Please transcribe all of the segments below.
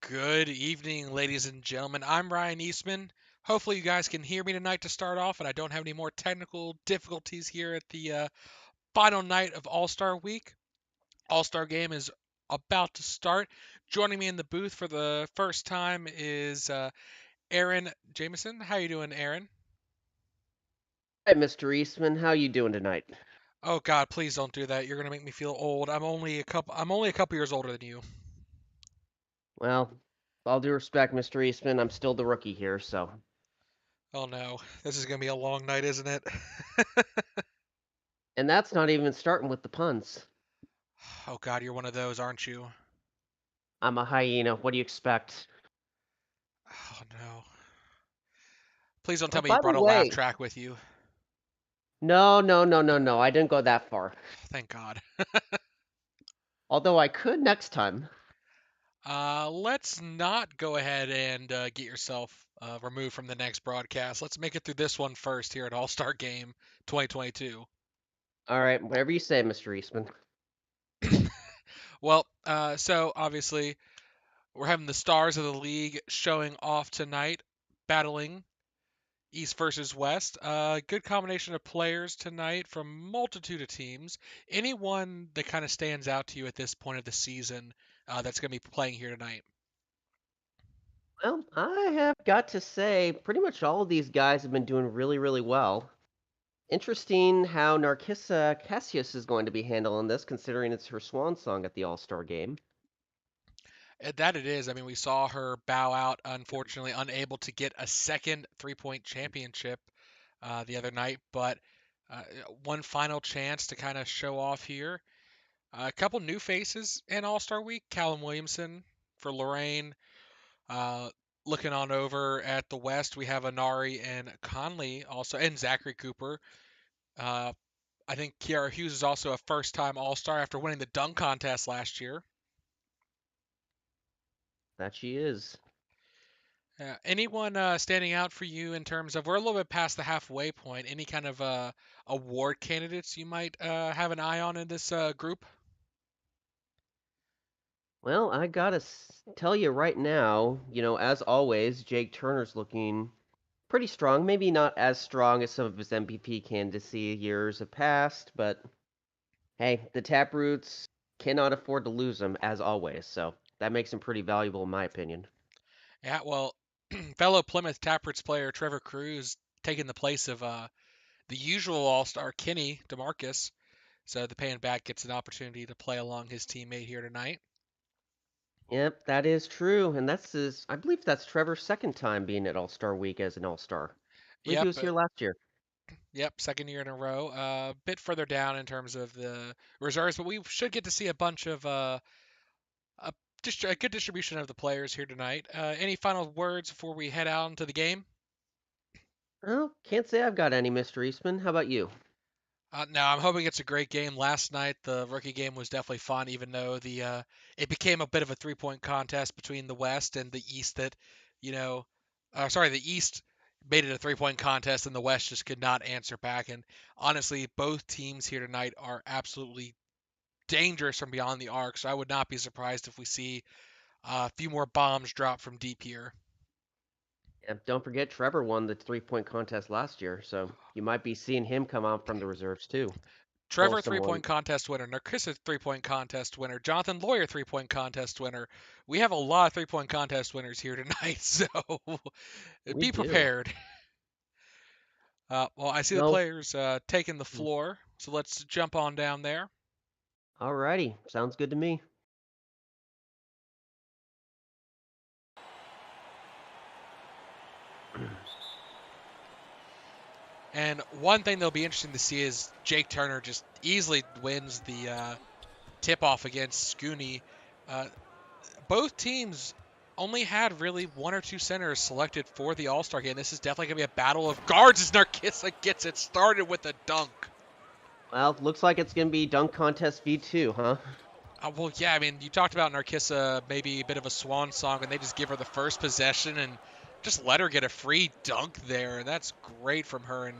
Good evening, ladies and gentlemen. I'm Ryan Eastman. Hopefully, you guys can hear me tonight to start off, and I don't have any more technical difficulties here at the final night of All Star Week. All Star Game is about to start. Joining me in the booth for the first time is Aaron Jameson. How you doing, Aaron? Hi, Mr. Eastman. How you doing tonight? Oh God, please don't do that. You're gonna make me feel old. I'm only a couple years older than you. Well, with all due respect, Mr. Eastman, I'm still the rookie here, so. Oh no, this is gonna be a long night, isn't it? And that's not even starting with the puns. Oh God, you're one of those, aren't you? I'm a hyena. What do you expect? Oh no. Please don't Oh, tell me you by the brought a laugh way, track with you. no. I didn't go that far. Thank God. Although I could next time. Let's not go ahead and get yourself removed from the next broadcast. Let's make it through this one first here at All Star Game 2022. All right, whatever you say, Mr. Eastman. Well, so obviously we're having the stars of the league showing off tonight, battling East versus West. Good combination of players tonight from multitude of teams. Anyone that kind of stands out to you at this point of the season that's going to be playing here tonight? Well, I have got to say, pretty much all of these guys have been doing really, really well. Interesting how Narcissa Cassius is going to be handling this, considering it's her swan song at the All-Star game. That it is. I mean, we saw her bow out, unfortunately, unable to get a second 3-point championship the other night, but uh, one final chance to kind of show off here. A couple new faces in All Star Week. Callum Williamson for Lorraine. Uh, Looking on over at the West, we have Anari and Conley also, and Zachary Cooper. Uh, I think Kiara Hughes is also a first time All Star after winning the dunk contest last year. That she is. Anyone standing out for you in terms of we're a little bit past the halfway point? Any kind of award candidates you might have an eye on in this group? Well, I gotta tell you right now, as always, Jake Turner's looking pretty strong. Maybe not as strong as some of his MVP candidacy years have passed, but hey, the Taproots cannot afford to lose him, as always. So that makes him pretty valuable, in my opinion. Yeah, well, fellow Plymouth Taproots player Trevor Cruz taking the place of the usual All Star Kenny DeMarcus. So the paying back gets an opportunity to play along his teammate here tonight. Yep, that is true, and I believe that's Trevor's second time being at All-Star Week as an All-Star. I believe he Yep, was here last year. yep, second year in a row. A bit further down in terms of the reserves, but we should get to see a bunch of a, a good distribution of the players here tonight. Any final words before we head out into the game? Oh, can't say I've got any, Mr. Eastman. How about you? No, I'm hoping it's a great game. Last night, the rookie game was definitely fun, even though the it became a bit of a 3-point contest between the West and the East. The East made it a 3-point contest, and the West just could not answer back. And honestly, both teams here tonight are absolutely dangerous from beyond the arc. So I would not be surprised if we see a few more bombs drop from deep here. Yeah, don't forget Trevor won the 3-point contest last year, so you might be seeing him come out from the reserves too. Pull Trevor some 3-point more. contest winner, Narcissa 3-point contest winner, Jonathan Lawyer 3-point contest winner. We have a lot of 3-point contest winners here tonight, so We be do. prepared. Well, I see the Well, players taking the floor, so let's jump on down there. alrighty. Sounds good to me. And one thing that'll be interesting to see is Jake Turner just easily wins the tip-off against Scooney. Uh, both teams only had really one or two centers selected for the All-Star game. This is definitely going to be a battle of guards as Narcissa gets it started with a dunk. Well, looks like it's gonna be dunk contest V2, huh? Well, yeah, I mean, you talked about Narcissa maybe a bit of a swan song, and they just give her the first possession and just let her get a free dunk there. And that's great from her. And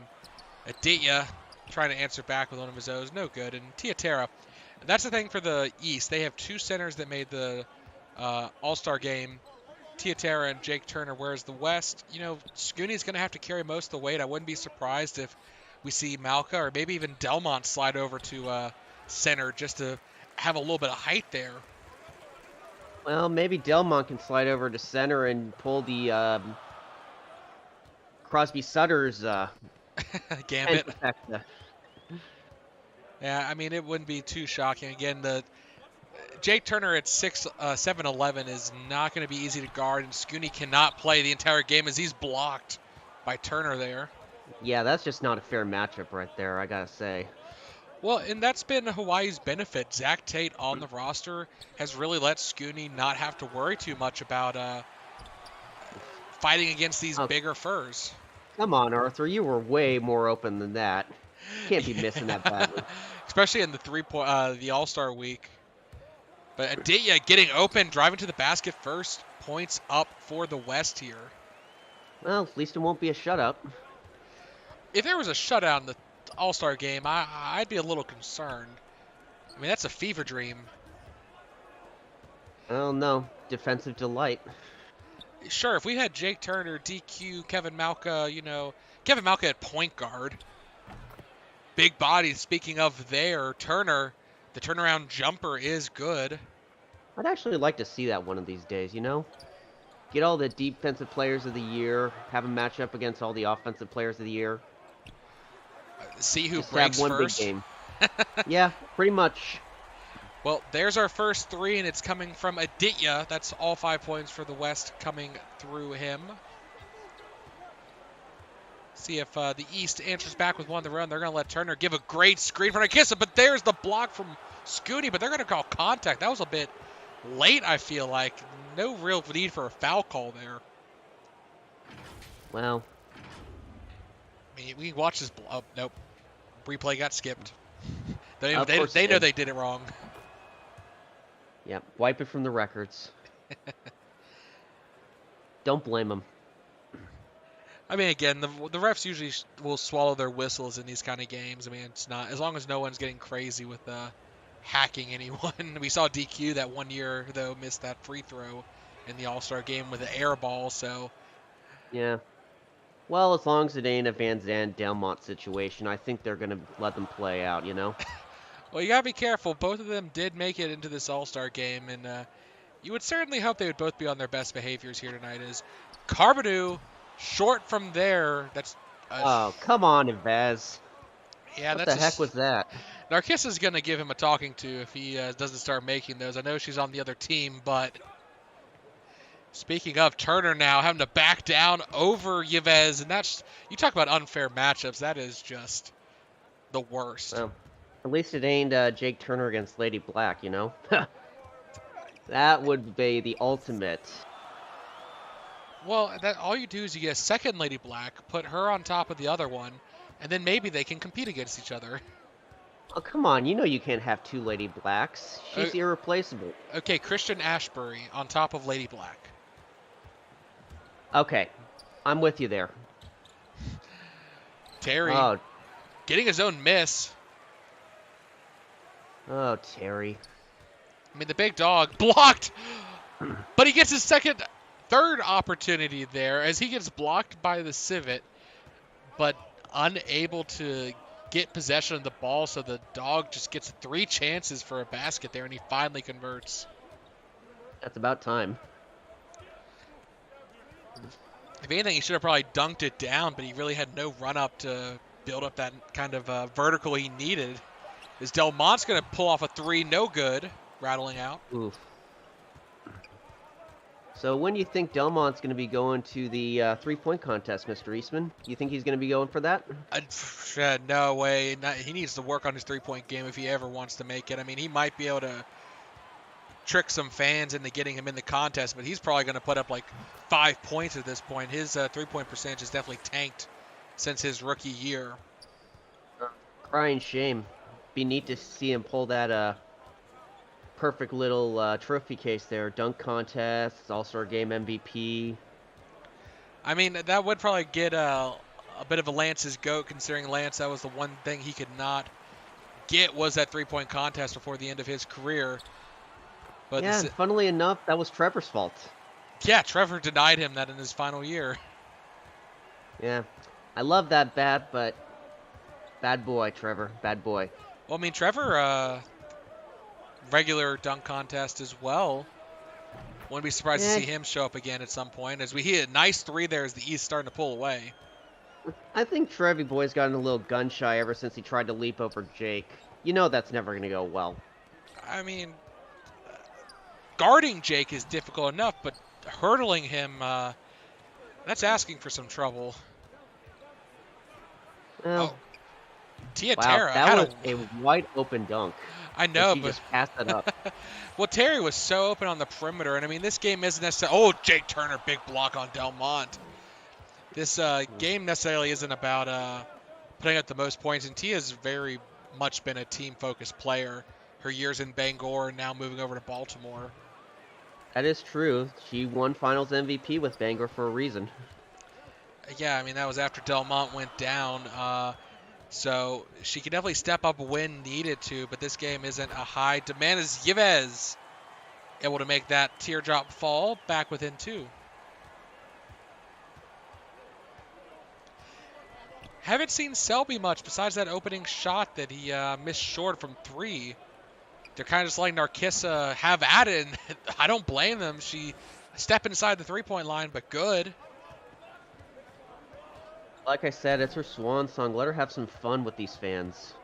Aditya trying to answer back with one of his O's, no good. And Tiatera, that's the thing for the East. They have two centers that made the All-Star game Tiatera and Jake Turner, whereas the West, Scooney's going to have to carry most of the weight. I wouldn't be surprised if we see Malka or maybe even Delmont slide over to center just to have a little bit of height there. Well, maybe Delmont can slide over to center and pull the Crosby Sutter's Gambit. trifecta. Yeah, I mean, it wouldn't be too shocking. Again, the Jake Turner at 7'11" is not going to be easy to guard, and Scooney cannot play the entire game as he's blocked by Turner there. Yeah, that's just not a fair matchup right there, I gotta say. Well, and that's been Hawaii's benefit. Zach Tate on the roster has really let Scooney not have to worry too much about fighting against these bigger furs. Come on, Arthur, you were way more open than that. Can't be missing that badly. Especially in the All-Star week. But Aditya getting open, driving to the basket first, points up for the West here. Well, at least it won't be a shutout. If there was a shutout in the All-Star game, I'd be a little concerned. I mean, that's a fever dream. Oh no, defensive delight. Sure, if we had Jake Turner, DQ, Kevin Malka, Kevin Malka at point guard. Big body, speaking of there, Turner, the turnaround jumper is good. I'd actually like to see that one of these days, Get all the defensive players of the year, have them match up against all the offensive players of the year. See who Just breaks have one first. big game. Yeah, pretty much. Well, there's our first three, and it's coming from Aditya. That's all 5 points for the West coming through him. See if the East answers back with one to run. They're going to let Turner give a great screen for Nikissa, but there's the block from Scooney, but they're going to call contact. That was a bit late, I feel like. No real need for a foul call there. Well, I mean, we can watch this. Oh, nope. Replay got skipped. They know they did it wrong. Yeah, wipe it from the records. Don't blame them. I mean, again, the refs usually will swallow their whistles in these kind of games. I mean, it's not as long as no one's getting crazy with hacking anyone. We saw DQ that one year though missed that free throw in the All-Star game with an air ball. So yeah. Well, as long as it ain't a Van Zandt Delmont situation, I think they're gonna let them play out. Well, you gotta be careful. Both of them did make it into this All-Star game, and you would certainly hope they would both be on their best behaviors here tonight. Is Carbonu short from there? That's oh, come on, Yves. Yeah, what the heck was that? Narcissa's gonna give him a talking to if he doesn't start making those. I know she's on the other team, but speaking of Turner now having to back down over Yves, and that's, you talk about unfair matchups. That is just the worst. Well, at least it ain't Jake Turner against Lady Black, That would be the ultimate. Well, all you do is you get a second Lady Black, put her on top of the other one, and then maybe they can compete against each other. Oh, come on. You can't have two Lady Blacks. She's irreplaceable. Okay, Christian Ashbury on top of Lady Black. Okay. I'm with you there. Terry getting his own miss. Oh, Terry. I mean, the big dog blocked, but he gets his third opportunity there as he gets blocked by the Civet, but unable to get possession of the ball, so the dog just gets 3 chances for a basket there, and he finally converts. That's about time. If anything, he should have probably dunked it down, but he really had no run-up to build up that kind of vertical he needed. Is Delmont's going to pull off a 3, no good, rattling out. Oof. So when do you think Delmont's going to be going to the three-point contest, Mr. Eastman? You think he's going to be going for that? No way. He needs to work on his three-point game if he ever wants to make it. I mean, he might be able to trick some fans into getting him in the contest, but he's probably going to put up like 5 points at this point. His three-point percentage is definitely tanked since his rookie year. Crying shame. Be neat to see him pull that perfect little trophy case there. Dunk contest, All-Star Game MVP. I mean, that would probably get a bit of a Lance's goat, considering Lance, that was the one thing he could not get, was that three-point contest before the end of his career. But yeah, and funnily enough, that was Trevor's fault. Yeah, Trevor denied him that in his final year. Yeah. I love that bat, but bad boy, Trevor. Bad boy. Well, I mean, Trevor, regular dunk contest as well. Wouldn't be surprised to Yeah, see him show up again at some point as we hit a nice three there as the East starting to pull away. I think Trevi Boy's gotten a little gun shy ever since he tried to leap over Jake. You know that's never going to go well. I mean, guarding Jake is difficult enough, but hurdling him, that's asking for some trouble. Well, Oh, Tia wow, Tara that had was a wide open dunk. I know, She but just passed it up. well, Terry was so open on the perimeter, and I mean, this game isn't necessarily. Oh, Jake Turner, big block on Delmont. This game necessarily isn't about putting up the most points, and Tia's very much been a team-focused player. Her years in Bangor and now moving over to Baltimore. That is true. She won Finals MVP with Bangor for a reason. Yeah, I mean, that was after Delmont went down. So she can definitely step up when needed to, but this game isn't a high demand as Yves able to make that teardrop fall back within two. Haven't seen Selby much besides that opening shot that he missed short from three. They're kind of just letting Narcissa have at it, and I don't blame them. She stepped inside the three-point line, but good. Like I said, it's her swan song. Let her have some fun with these fans.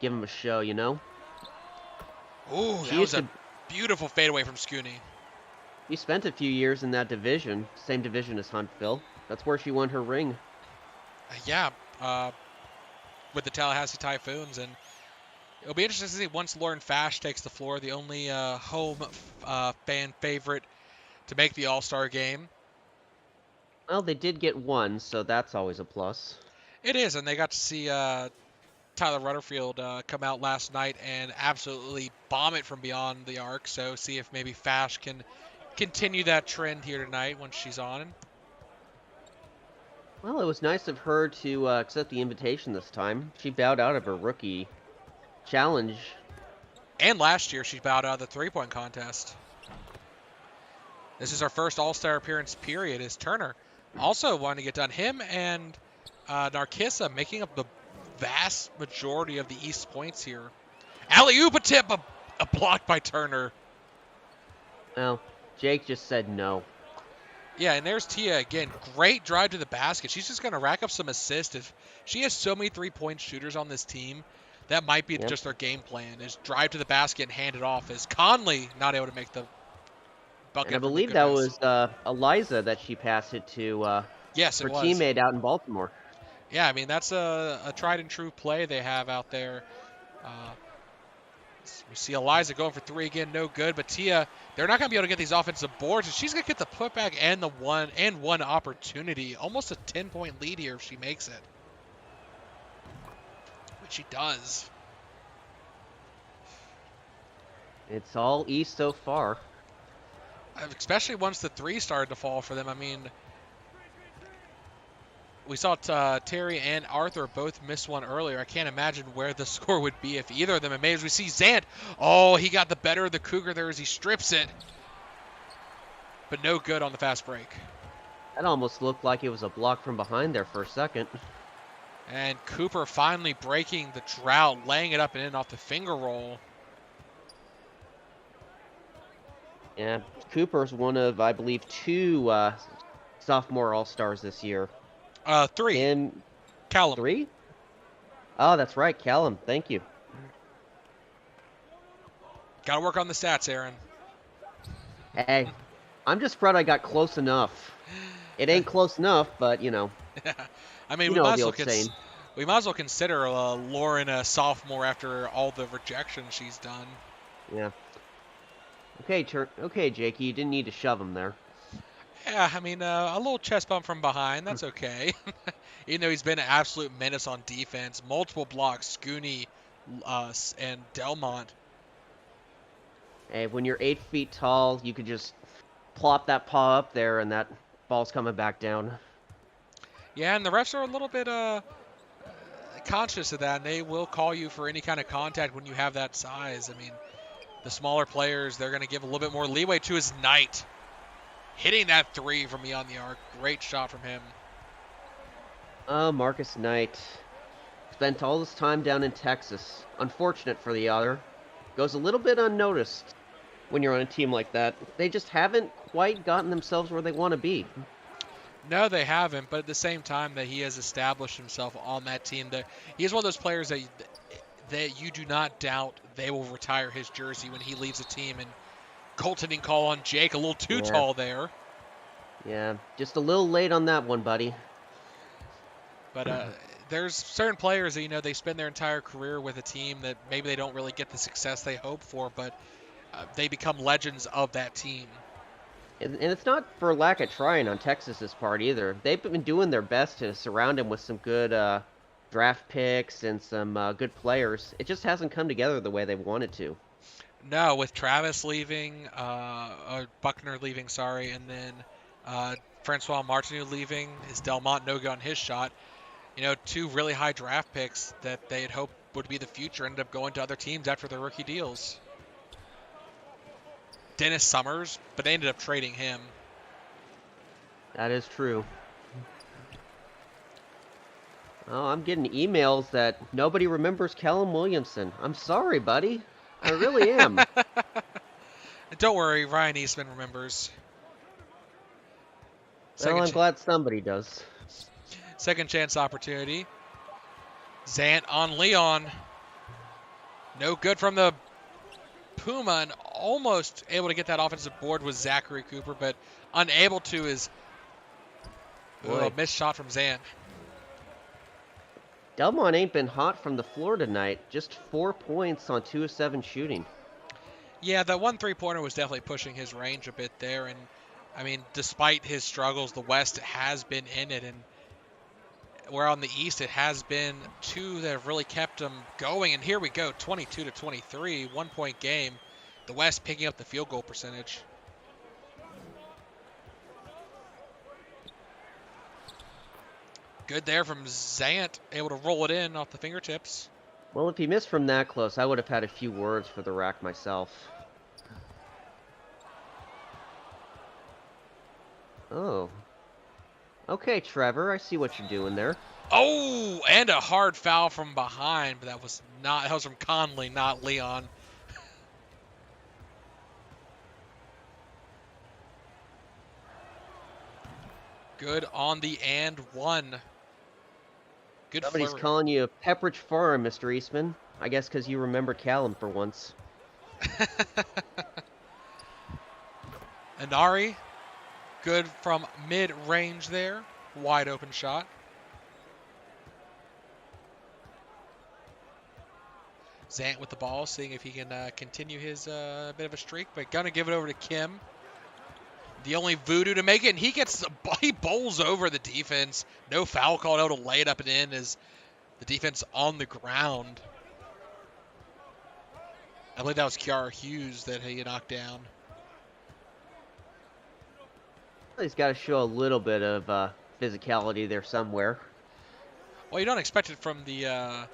Give them a show, you know? Ooh, that was a beautiful fadeaway from Scooney. We spent a few years in that division, same division as Huntsville. That's where she won her ring. Yeah, with the Tallahassee Typhoons, and it'll be interesting to see once Lauren Fash takes the floor, the only home fan favorite to make the All-Star game. Well, they did get one, so that's always a plus. It is, and they got to see Tyler Rutherford come out last night and absolutely bomb it from beyond the arc. So see if maybe Fash can continue that trend here tonight once she's on. Well, it was nice of her to accept the invitation this time. She bowed out of her rookie challenge. And last year she bowed out of the three-point contest. This is our first All-Star appearance period as Turner also wanting to get done. Him and Narcissa making up the vast majority of the East points here. Alley-oop tip, a block by Turner. Well, Jake just said no. Yeah, and there's Tia again. Great drive to the basket. She's just going to rack up some assists. If she has so many three-point shooters on this team, that might be just their game plan, is drive to the basket and hand it off, as Conley not able to make the bucket. And I believe that was Eliza that she passed it to yes, her it was. teammate out in Baltimore. Yeah, I mean, that's a tried and true play they have out there. We see Eliza going for three again, no good. But Tia, they're not going to be able to get these offensive boards. And she's going to get the putback and the one opportunity. Almost a 10-point lead here if she makes it. Which she does. It's all East so far. Especially once the three started to fall for them. I mean, we saw Terry and Arthur both miss one earlier. I can't imagine where the score would be if either of them had made. As we see Zant, oh, he got the better of the Cougar there as he strips it. But no good on the fast break. That almost looked like it was a block from behind there for a second. And Cooper finally breaking the drought, laying it up and in off the finger roll. Yeah, Cooper's one of, I believe, two sophomore All-Stars this year. Three. Him, Callum. Three? Oh, that's right, Callum. Thank you. Got to work on the stats, Aaron. Hey, I'm just proud I got close enough. It ain't close enough, but, you know. I mean, you we know might, the old saying. We might as well consider Lauren a sophomore after all the rejection she's done. Yeah. Okay, Jakey, you didn't need to shove him there. Yeah, I mean, a little chest bump from behind, that's okay. Even though he's been an absolute menace on defense. Multiple blocks, Scooney and Delmont. Hey, when you're 8 feet tall, you could just plop that paw up there and that ball's coming back down. Yeah, and the refs are a little bit conscious of that, and they will call you for any kind of contact when you have that size. I mean, the smaller players, they're going to give a little bit more leeway to his Knight. hitting that three from beyond the arc. Great shot from him. Marcus Knight spent all his time down in Texas. Unfortunate for the other. Goes a little bit unnoticed when you're on a team like that. They just haven't quite gotten themselves where they want to be. No, they haven't, but at the same time that he has established himself on that team, that he's one of those players that you do not doubt they will retire his jersey when he leaves the team. And Colton didn't call on Jake a little too tall there. Yeah, just a little late on that one, buddy. But there's certain players that, they spend their entire career with a team that maybe they don't really get the success they hope for, but they become legends of that team. And it's not for lack of trying on Texas's part either. They've been doing their best to surround him with some good draft picks and some good players. It just hasn't come together the way they wanted to. No, with Travis leaving, Buckner leaving, sorry, and then Francois Martineau leaving, his Delmont no-go on his shot. Two really high draft picks that they had hoped would be the future ended up going to other teams after their rookie deals. Dennis Summers, but they ended up trading him. That is true. Oh, I'm getting emails that nobody remembers Callum Williamson. I'm sorry, buddy. I really am. Don't worry, Ryan Eastman remembers. Well, I'm glad somebody does. Second chance opportunity. Zant on Leon. No good from the Puma, and almost able to get that offensive board was Zachary Cooper, but unable to is a missed shot from Zant. Delmont ain't been hot from the floor tonight. Just 4 points on 2 of 7 shooting. Yeah, that one three-pointer was definitely pushing his range a bit there, and I mean, despite his struggles, the West has been in it, and where on the East it has been two that have really kept them going. And here we go, 22-23, 1 point game. The West picking up the field goal percentage. Good there from Zant, able to roll it in off the fingertips. Well, if he missed from that close, I would have had a few words for the rack myself. Oh. Okay, Trevor, I see what you're doing there. Oh, and a hard foul from behind, but that was from Conley, not Leon. Good on the and one. Good. Somebody's calling you Pepperidge Farm, Mr. Eastman. I guess because you remember Callum for once. Anari, good from mid-range there. Wide open shot. Zant with the ball, seeing if he can continue his bit of a streak, but gonna give it over to Kim. The only voodoo to make it, and he bowls over the defense. No foul call, able to lay it up and in as the defense on the ground. I believe that was Kiara Hughes that he knocked down. He's got to show a little bit of physicality there somewhere. Well, you don't expect it from the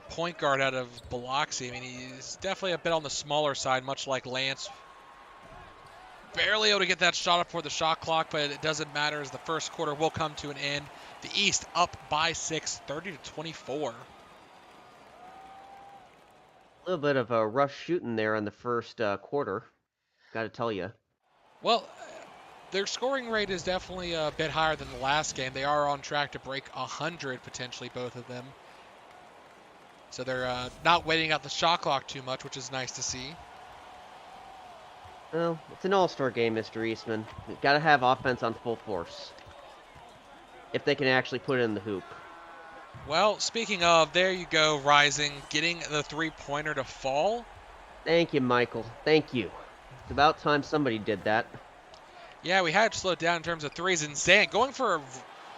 point guard out of Biloxi. I mean, he's definitely a bit on the smaller side, much like Lance. Barely able to get that shot up for the shot clock, but it doesn't matter as the first quarter will come to an end. The East up by 6, 30-24. A little bit of a rough shooting there in the first quarter, got to tell you. Well, their scoring rate is definitely a bit higher than the last game. They are on track to break 100, potentially, both of them. So they're not waiting out the shot clock too much, which is nice to see. Well, it's an all-star game, Mr. Eastman. You've got to have offense on full force. If they can actually put it in the hoop. Well, speaking of, there you go, Rising, getting the three-pointer to fall. Thank you, Michael. Thank you. It's about time somebody did that. Yeah, we had to slow down in terms of threes. And Zant going for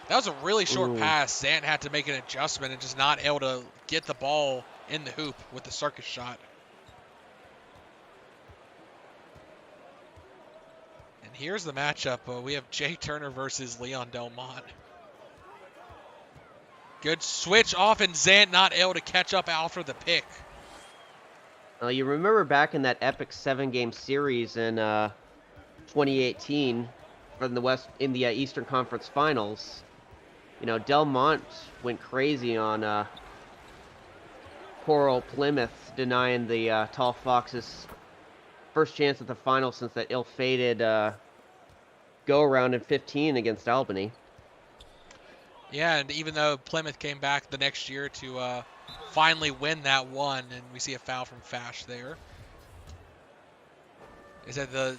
that was a really short pass. Zant had to make an adjustment and just not able to get the ball in the hoop with the circus shot. And here's the matchup. We have Jake Turner versus Leon Delmont. Good switch off, and Zant not able to catch up after the pick. You remember back in that epic 7-game series in 2018 from the West in the Eastern Conference Finals. You know, Del Monte went crazy on poor old Plymouth, denying the Tall Foxes first chance at the final since that ill-fated go-around in 15 against Albany. Yeah, and even though Plymouth came back the next year to finally win that one, and we see a foul from Fash there, is that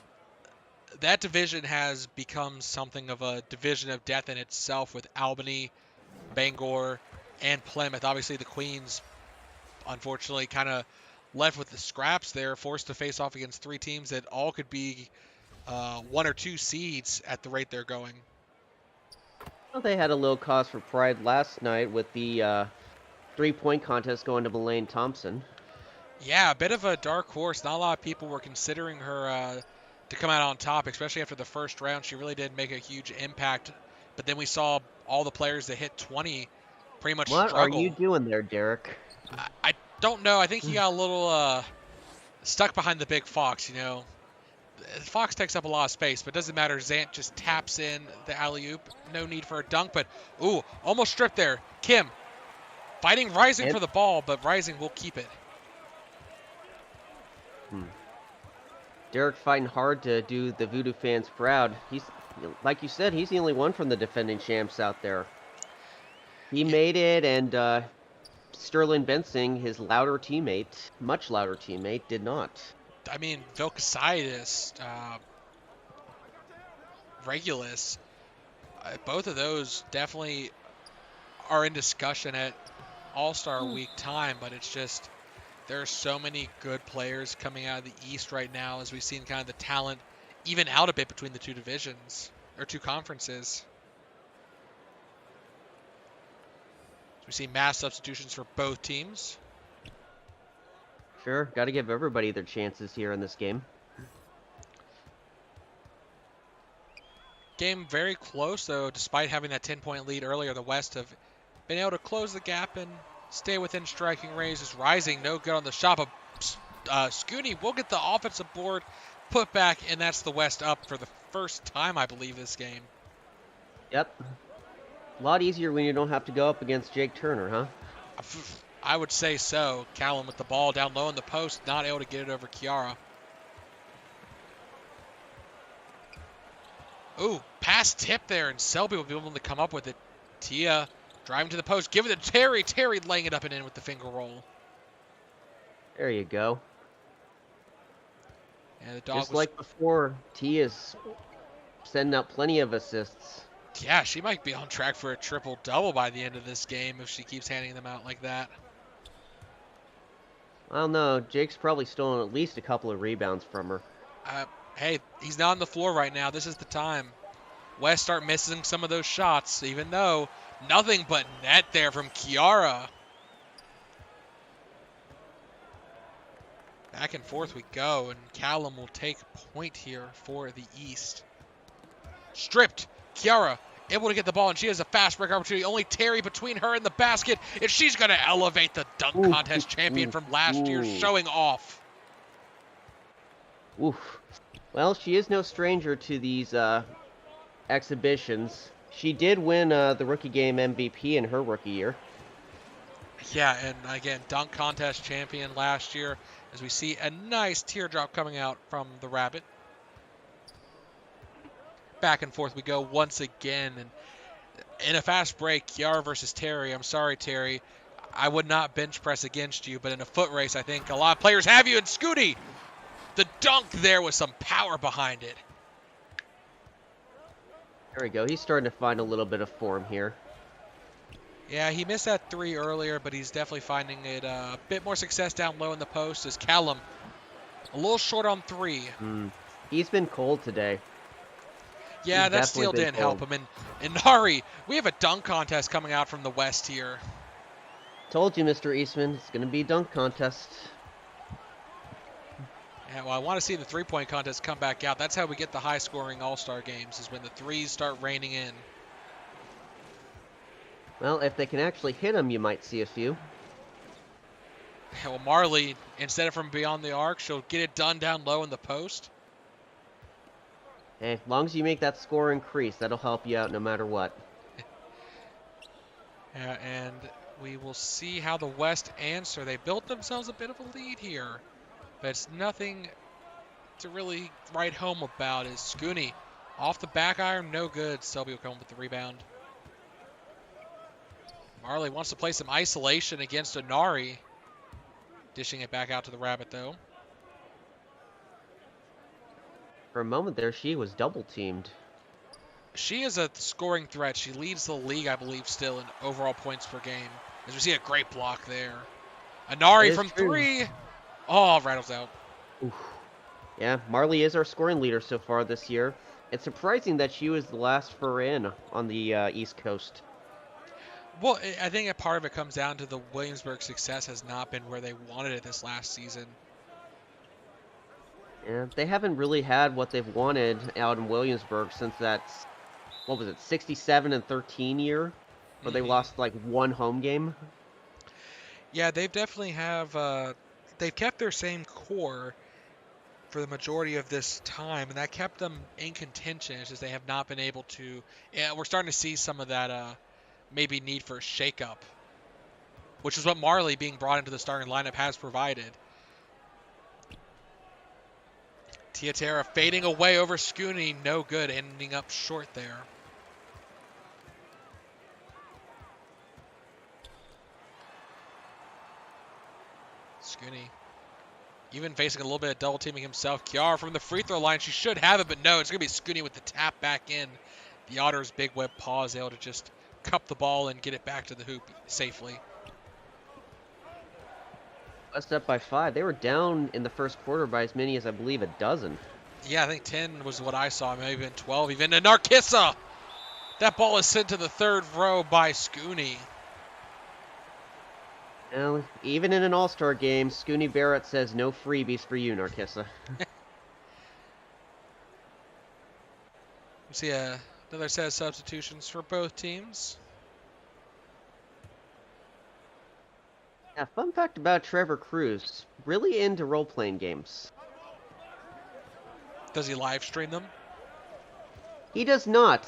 that division has become something of a division of death in itself with Albany, Bangor, and Plymouth. Obviously, the Queens, unfortunately, kind of left with the scraps there, forced to face off against three teams that all could be 1 or 2 seeds at the rate they're going. Well, they had a little cause for pride last night with the 3-point contest going to Melaine Thompson. Yeah, a bit of a dark horse. Not a lot of people were considering her to come out on top, especially after the first round. She really did make a huge impact. But then we saw all the players that hit 20 pretty much What struggle. are you doing there, Derek? I don't know. I think he got a little stuck behind the big Fox, you know. Fox takes up a lot of space, but it doesn't matter. Zant just taps in the alley-oop. No need for a dunk, but, ooh, almost stripped there. Kim fighting Rising for the ball, but Rising will keep it. Derek fighting hard to do the Voodoo fans proud. He's, like you said, he's the only one from the defending champs out there. He made it, and Sterling Bensing, his louder teammate, much louder teammate, did not. I mean, Vilcasitis, Regulus, both of those definitely are in discussion at All-Star Week time, but it's just there are so many good players coming out of the East right now as we've seen kind of the talent even out a bit between the two divisions, or two conferences. So we see mass substitutions for both teams. Sure, got to give everybody their chances here in this game. Game very close, though. Despite having that 10-point lead earlier, the West have been able to close the gap and stay within striking range. Is Rising no good on the shot, but Scooney will get the offensive board put back, and that's the West up for the first time, I believe, this game. Yep. A lot easier when you don't have to go up against Jake Turner, huh? I would say so. Callum with the ball down low in the post, not able to get it over Kiara. Ooh, pass tip there, and Selby will be able to come up with it. Tia driving to the post, give it to Terry. Terry laying it up and in with the finger roll. There you go. Yeah, the dog just like before, Tia's sending out plenty of assists. Yeah, she might be on track for a triple-double by the end of this game if she keeps handing them out like that. I don't know. Jake's probably stolen at least a couple of rebounds from her. Hey, he's not on the floor right now. This is the time. West start missing some of those shots, even though nothing but net there from Kiara. Back and forth we go, and Callum will take point here for the East. Stripped. Kiara able to get the ball, and she has a fast break opportunity. Only Terry between her and the basket, and she's going to elevate the dunk contest champion from last year, showing off. Oof. Well, she is no stranger to these exhibitions. She did win the Rookie Game MVP in her rookie year. Yeah, and again, dunk contest champion last year, as we see a nice teardrop coming out from the Rabbit. Back and forth we go once again, and in a fast break, Kiara versus Terry. I'm sorry, Terry. I would not bench press against you, but in a foot race, I think a lot of players have you. And Scooty, the dunk there with some power behind it. There we go. He's starting to find a little bit of form here. Yeah, he missed that three earlier, but he's definitely finding it a bit more success down low in the post as Callum a little short on three. He's been cold today. Yeah, that steal didn't help him. And Nari, we have a dunk contest coming out from the West here. Told you, Mr. Eastman, it's going to be a dunk contest. Yeah, well, I want to see the three-point contest come back out. That's how we get the high-scoring All-Star games, is when the threes start raining in. Well, if they can actually hit them, you might see a few. Well, Marley, instead of from beyond the arc, she'll get it done down low in the post. Hey, as long as you make that score increase, that'll help you out no matter what. And we will see how the West answer. They built themselves a bit of a lead here, but it's nothing to really write home about. Is Scooney off the back iron? No good. Selby will come with the rebound. Marley wants to play some isolation against Inari. Dishing it back out to the Rabbit, though. For a moment there, she was double-teamed. She is a scoring threat. She leads the league, I believe, still in overall points per game. As we see a great block there. Inari from True. 3. Oh, rattles out. Oof. Yeah, Marley is our scoring leader so far this year. It's surprising that she was the last for in on the East Coast. Well, I think a part of it comes down to the Williamsburg success has not been where they wanted it this last season. Yeah, they haven't really had what they've wanted out in Williamsburg since that's, what was it, 67 and 13 year, where they lost like one home game. Yeah, they've definitely they've kept their same core for the majority of this time, and that kept them in contention. It's just they have not been able to. Yeah, we're starting to see some of that maybe need for a shakeup, which is what Marley being brought into the starting lineup has provided. Tiatera fading away over Scooney, no good, ending up short there. Scooney even facing a little bit of double teaming himself. Kiara from the free throw line, she should have it, but no, it's going to be Scooney with the tap back in. The Otters' big web paw is able to just cup the ball and get it back to the hoop safely. West up by 5. They were down in the first quarter by as many as I believe a dozen. Yeah, I think 10 was what I saw, maybe even 12 even. And Narkissa! That ball is sent to the third row by Scooney. Well, even in an all-star game, Scooney Barrett says no freebies for you, Narkissa. We see another set of substitutions for both teams. Yeah, fun fact about Trevor Cruz, really into role-playing games. Does he live stream them? He does not.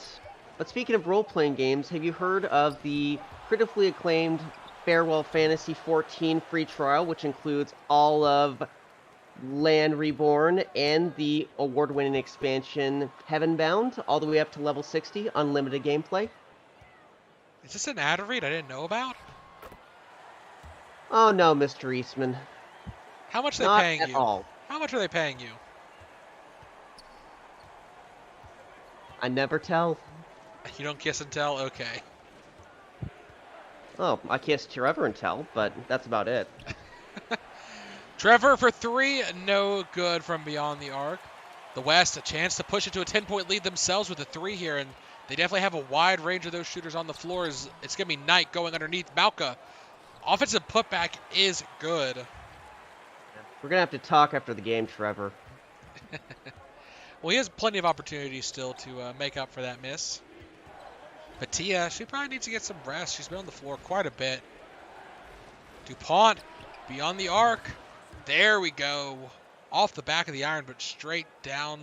But speaking of role-playing games, have you heard of the critically acclaimed Farewell Fantasy 14 free trial, which includes all of Land Reborn and the award-winning expansion Heavenbound, all the way up to level 60, unlimited gameplay? Is this an ad read I didn't know about? Oh no, Mr. Eastman. How much are Not they paying at you? all. How much are they paying you? I never tell. You don't kiss and tell? Okay. Oh, I kissed Trevor and tell, but that's about it. Trevor for 3, no good from beyond the arc. The West, a chance to push it to a 10-point lead themselves with a 3 here, and they definitely have a wide range of those shooters on the floor. It's going to be Knight going underneath Malka. Offensive putback is good. We're going to have to talk after the game, Trevor. Well, he has plenty of opportunities still to make up for that miss. But Tia, she probably needs to get some rest. She's been on the floor quite a bit. DuPont beyond the arc. There we go. Off the back of the iron, but straight down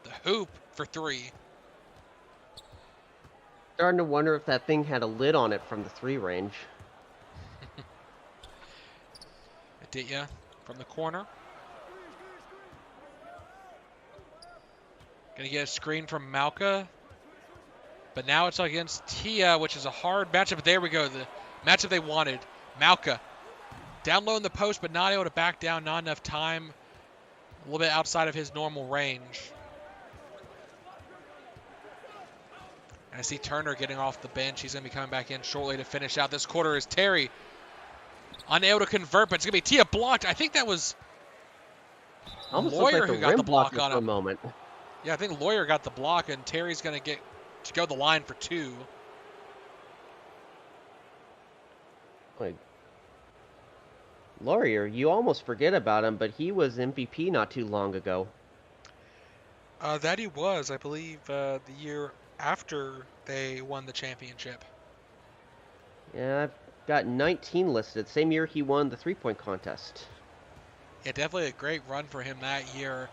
the hoop for 3. Starting to wonder if that thing had a lid on it from the 3 range. Aditya from the corner. Gonna get a screen from Malka. But now it's against Tia, which is a hard matchup. But there we go, the matchup they wanted. Malka down low in the post, but not able to back down, not enough time. A little bit outside of his normal range. And I see Turner getting off the bench. He's going to be coming back in shortly to finish out this quarter as Terry unable to convert, but it's going to be Tia blocked. I think that was Almost Lawyer like who the got rim the block blocker on for a him. moment. Yeah, I think Lawyer got the block, and Terry's going to get to go the line for 2. Like, Laurier, you almost forget about him, but he was MVP not too long ago. That he was, I believe, the year after they won the championship. Yeah, I've got 19 listed. Same year he won the three-point contest. Yeah, definitely a great run for him that year.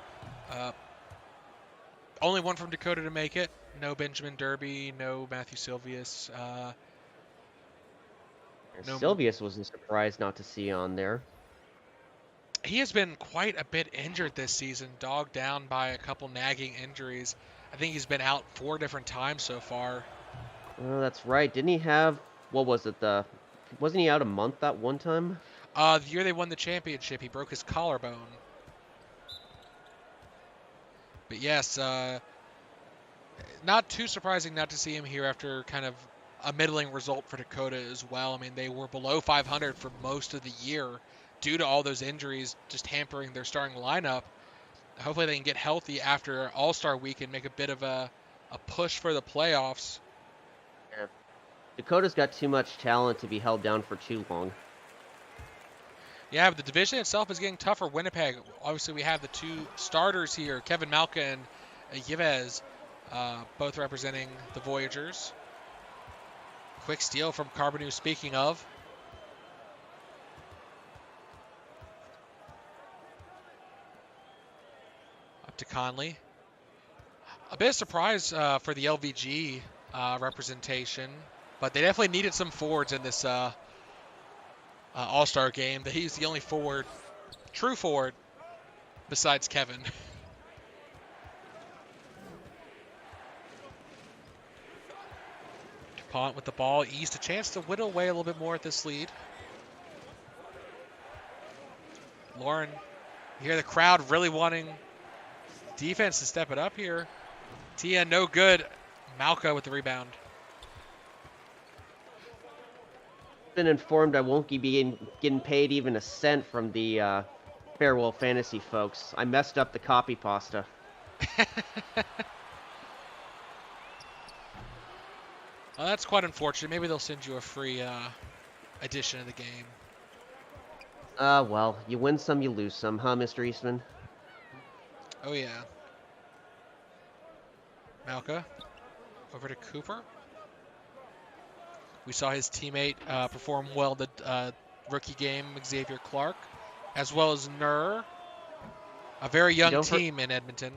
Only one from Dakota to make it. No Benjamin Derby, no Matthew Silvius. No, Silvius was a surprise not to see on there. he has been quite a bit injured this season, dogged down by a couple nagging injuries. I think he's been out 4 different times so far. Oh, that's right. Didn't he have, what was it, wasn't he out a month that one time? The year they won the championship, he broke his collarbone. But yes, not too surprising not to see him here after kind of a middling result for Dakota as well. I mean, they were below 500 for most of the year due to all those injuries just hampering their starting lineup. Hopefully they can get healthy after All-Star Week and make a bit of a push for the playoffs. Yeah. Dakota's got too much talent to be held down for too long. Yeah, but the division itself is getting tougher. Winnipeg, obviously we have the 2 starters here, Kevin Malka and Yves, both representing the Voyagers. Quick steal from Carbonu, speaking of. Up to Conley. A bit of surprise for the LVG representation, but they definitely needed some forwards in this All-Star game. He's the only forward, true forward, besides Kevin. DuPont with the ball. East a chance to whittle away a little bit more at this lead. Lauren, you hear the crowd really wanting defense to step it up here. Tia, no good. Malka with the rebound. Been informed I won't be getting paid even a cent from the Farewell Fantasy folks. I messed up the copy pasta. Well, that's quite unfortunate. Maybe they'll send you a free edition of the game. Well, you win some, you lose some, huh, Mr. Eastman? Oh, yeah. Malka over to Cooper. We saw his teammate perform well the rookie game, Xavier Clark, as well as Nur, a very young team in Edmonton.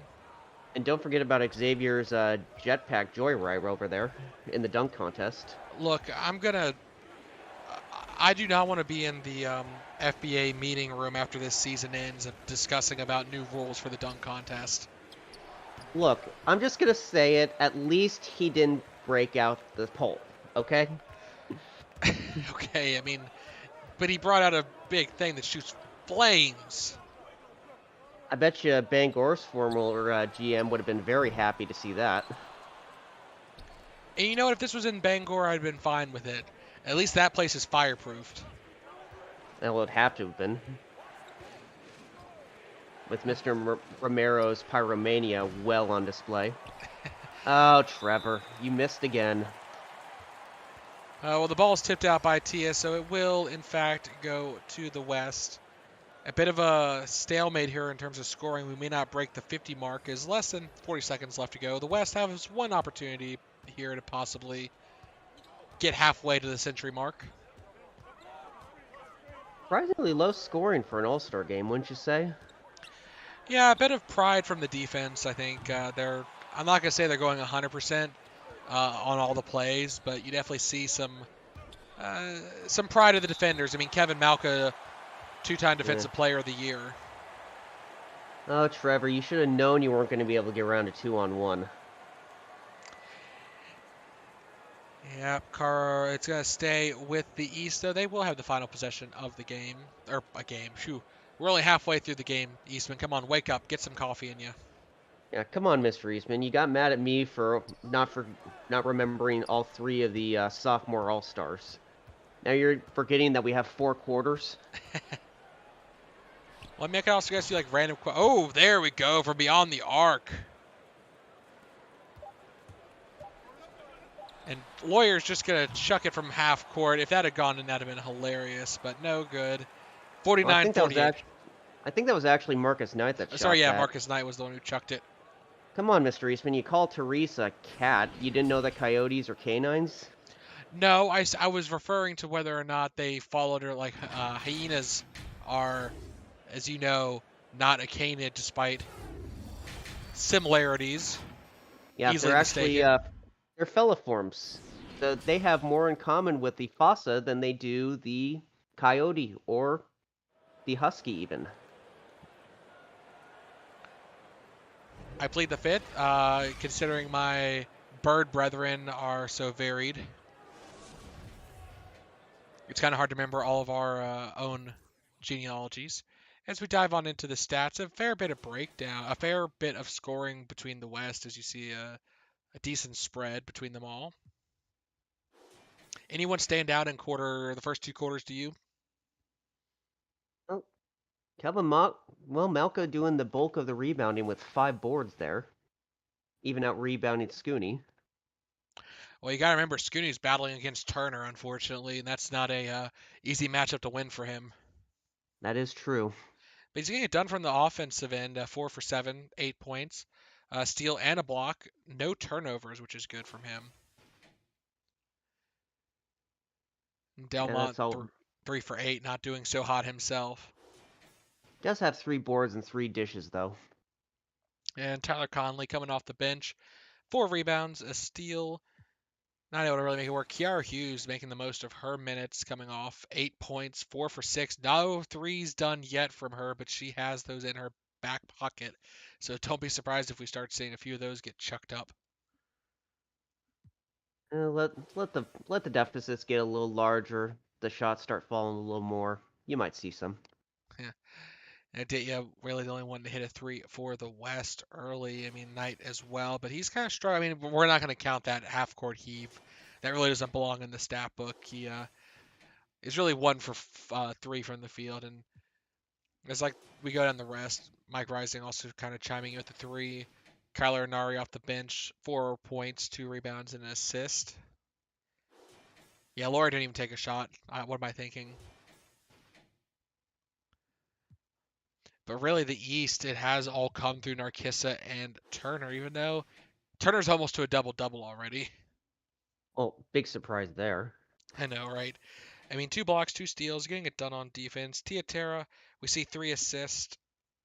And don't forget about Xavier's jetpack joyride over there in the dunk contest. Look, I do not want to be in the FBA meeting room after this season ends discussing about new rules for the dunk contest. Look, I'm just going to say it. At least he didn't break out the pole, okay? Okay, I mean, but he brought out a big thing that shoots flames. I bet you Bangor's former GM would have been very happy to see that. And you know what? If this was in Bangor, I'd been fine with it. At least that place is fireproofed. Well, it would have to have been. With Mr. Romero's pyromania well on display. Oh, Trevor, you missed again. Well, the ball is tipped out by Tia, so it will, in fact, go to the West. A bit of a stalemate here in terms of scoring. We may not break the 50 mark. There's less than 40 seconds left to go. The West has one opportunity here to possibly get halfway to the century mark. Surprisingly low scoring for an All-Star game, wouldn't you say? Yeah, a bit of pride from the defense. I think I'm not going to say they're going 100% on all the plays, but you definitely see some pride of the defenders. I mean, Kevin Malka, 2-time Defensive Player of the Year. Oh, Trevor, you should have known you weren't going to be able to get around a 2-on-1. Yep, it's going to stay with the East, though. They will have the final possession of the game. Or a game. Shoo. We're only halfway through the game, Eastman. Come on, wake up. Get some coffee in you. Yeah, come on, Mr. Eastman. You got mad at me for not remembering all 3 of the sophomore All-Stars. Now you're forgetting that we have 4 quarters? Well, I mean, I can also guess you like random... Oh, there we go, from beyond the arc. And Lawyer's just going to chuck it from half court. If that had gone in, that would have been hilarious, but no good. 49-48. I think that was actually Marcus Knight that shot that. Sorry, yeah, Marcus Knight was the one who chucked it. Come on, Mr. Eastman. You call Teresa a cat. You didn't know that coyotes are canines? No, I was referring to whether or not they followed her. Like, hyenas are, as you know, not a canid despite similarities. Yeah, easily they're actually mistaken. they're feliforms. So they have more in common with the fossa than they do the coyote or the husky even. I plead the fifth, considering my bird brethren are so varied. It's kind of hard to remember all of our own genealogies. As we dive on into the stats, a fair bit of breakdown, a fair bit of scoring between the West, as you see a decent spread between them all. Anyone stand out in the first two quarters to you? Well, Malka doing the bulk of the rebounding with 5 boards there, even out rebounding Scooney. Well, you got to remember Scooney's battling against Turner, unfortunately, and that's not a easy matchup to win for him. That is true. But he's getting it done from the offensive end, 4 for 7, 8 points, steal and a block, no turnovers, which is good from him. Yeah, Delmont that's all. 3 for 8, not doing so hot himself. Does have 3 boards and 3 dishes though. And Tyler Conley coming off the bench, 4 rebounds, a steal, not able to really make it work. Kiara Hughes making the most of her minutes, coming off 8 points, 4 for 6. No threes done yet from her, but she has those in her back pocket. So don't be surprised if we start seeing a few of those get chucked up. Let the deficits get a little larger. The shots start falling a little more. You might see some. Yeah. And Aditya really the only one to hit a three for the West early. I mean, Knight as well, but he's kind of struggling. I mean, we're not going to count that half court heave. That really doesn't belong in the stat book. He is really 1 for 3 from the field, and it's like we go down the rest. Mike Rising also kind of chiming in with the three. Kyler Nari off the bench, 4 points, 2 rebounds, and an assist. Yeah, Laura didn't even take a shot. What am I thinking? But really, the East, it has all come through Narkissa and Turner, even though Turner's almost to a double-double already. Well, big surprise there. I know, right? I mean, 2 blocks, 2 steals, getting it done on defense. Tiatera, we see 3 assists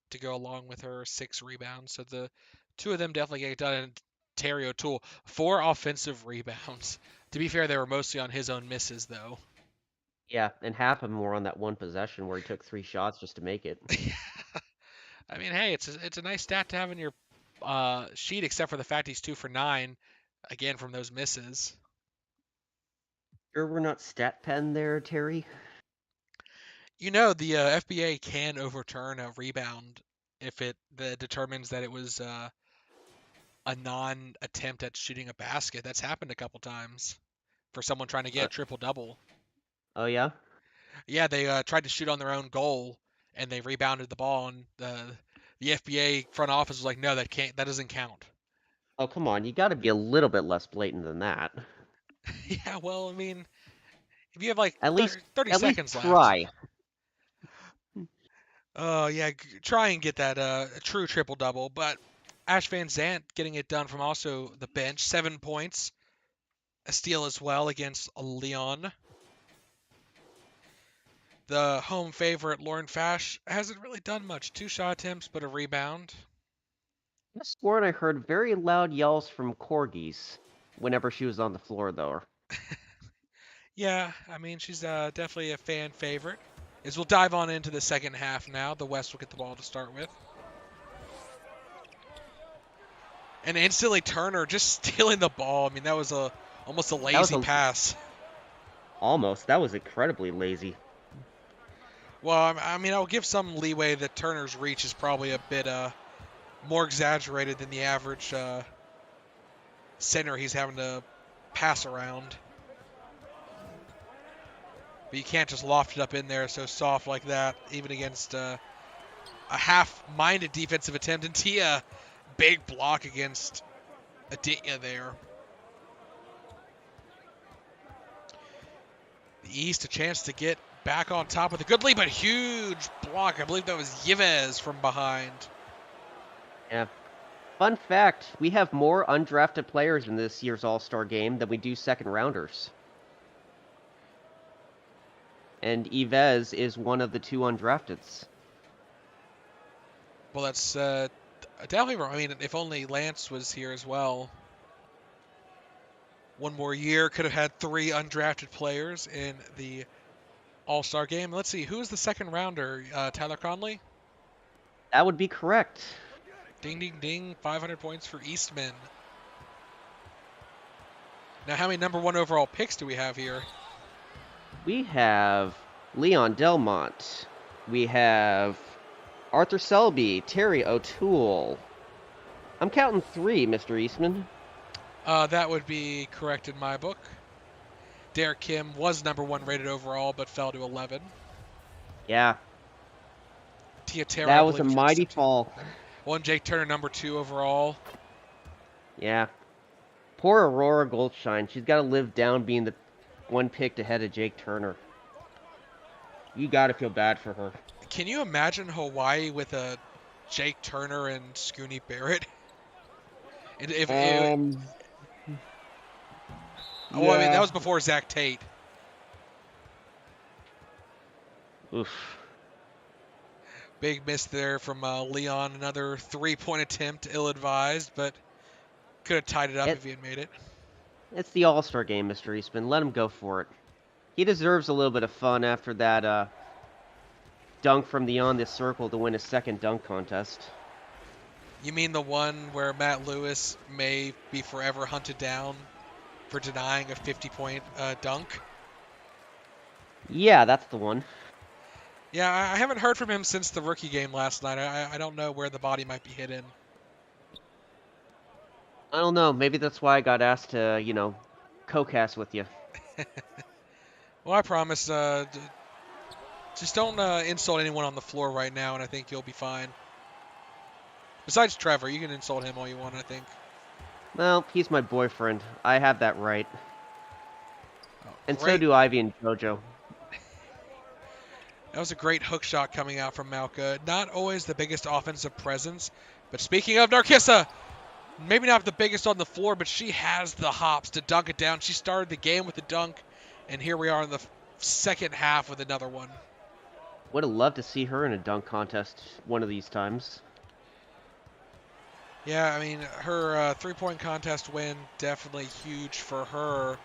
to go along with her 6 rebounds. So the two of them definitely get it done. And Terry O'Toole, 4 offensive rebounds. To be fair, they were mostly on his own misses, though. Yeah, and half of them were on that one possession where he took 3 shots just to make it. I mean, hey, it's a nice stat to have in your sheet, except for the fact he's 2 for 9, again from those misses. Sure, we're not stat pen there, Terry. You know, the FBA can overturn a rebound if it determines that it was a non-attempt at shooting a basket. That's happened a couple times for someone trying to get Uh, a triple-double. oh yeah. Yeah, they tried to shoot on their own goal and they rebounded the ball, and the FBA front office was like, "No, that doesn't count." Oh come on, you got to be a little bit less blatant than that. Yeah, well, I mean, if you have like At least, 30 at least seconds left, try. oh yeah, try and get that true triple-double. But Ash Van Zant getting it done from also the bench, 7 points, a steal as well against Leon. The home favorite, Lauren Fash, hasn't really done much. 2 shot attempts, but a rebound. I sworn I heard very loud yells from corgis whenever she was on the floor, though. Yeah, I mean, she's definitely a fan favorite. As we'll dive on into the second half now, the West will get the ball to start with. And instantly Turner just stealing the ball. I mean, that was almost a That was lazy pass. almost. That was incredibly lazy. Well, I mean, I'll give some leeway that Turner's reach is probably a bit more exaggerated than the average center he's having to pass around. But you can't just loft it up in there so soft like that, even against a half-minded defensive attempt. And Tia, big block against Aditya there. The East, a chance to get back on top with a good lead, but huge block. I believe that was Yves from behind. Yeah. Fun fact, we have more undrafted players in this year's All-Star game than we do second rounders. And Yves is one of the 2 undrafteds. Well, that's definitely wrong. I mean, if only Lance was here as well. one more year, could have had 3 undrafted players in the All-Star game. Let's see, who is the second rounder? Tyler Conley? That would be correct. Ding, ding, ding. 500 points for Eastman. Now, how many number 1 overall picks do we have here? We have Leon Delmont. We have Arthur Selby, Terry O'Toole. I'm counting 3, Mr. Eastman. That would be correct in my book. Derek Kim was number 1 rated overall, but fell to 11. Yeah, Tia Terry, that was a mighty fall. One Jake Turner, number 2 overall. Yeah. Poor Aurora Goldshine. She's got to live down being the 1 picked ahead of Jake Turner. You got to feel bad for her. Can you imagine Hawaii with a Jake Turner and Scooney Barrett? Yeah. I mean, that was before Zach Tate. Oof. Big miss there from Leon. Another 3-point attempt, ill-advised, but could have tied it up if he had made it. It's the All-Star game, Mr. Eastman. Let him go for it. He deserves a little bit of fun after that dunk from beyond the circle to win his second dunk contest. You mean the one where Matt Lewis may be forever hunted down for denying a 50-point dunk? Yeah, that's the one. Yeah, I haven't heard from him since the rookie game last night. I don't know where the body might be hidden. I don't know. Maybe that's why I got asked to, co-cast with you. Well, I promise. Just don't insult anyone on the floor right now, and I think you'll be fine. Besides Trevor, you can insult him all you want, I think. Well, he's my boyfriend. I have that right. Oh, and so do Ivy and JoJo. That was a great hook shot coming out from Malka. Not always the biggest offensive presence, but speaking of Narkissa, maybe not the biggest on the floor, but she has the hops to dunk it down. She started the game with a dunk, and here we are in the second half with another one. Would have loved to see her in a dunk contest one of these times. Yeah, I mean, her 3-point contest win, definitely huge for her.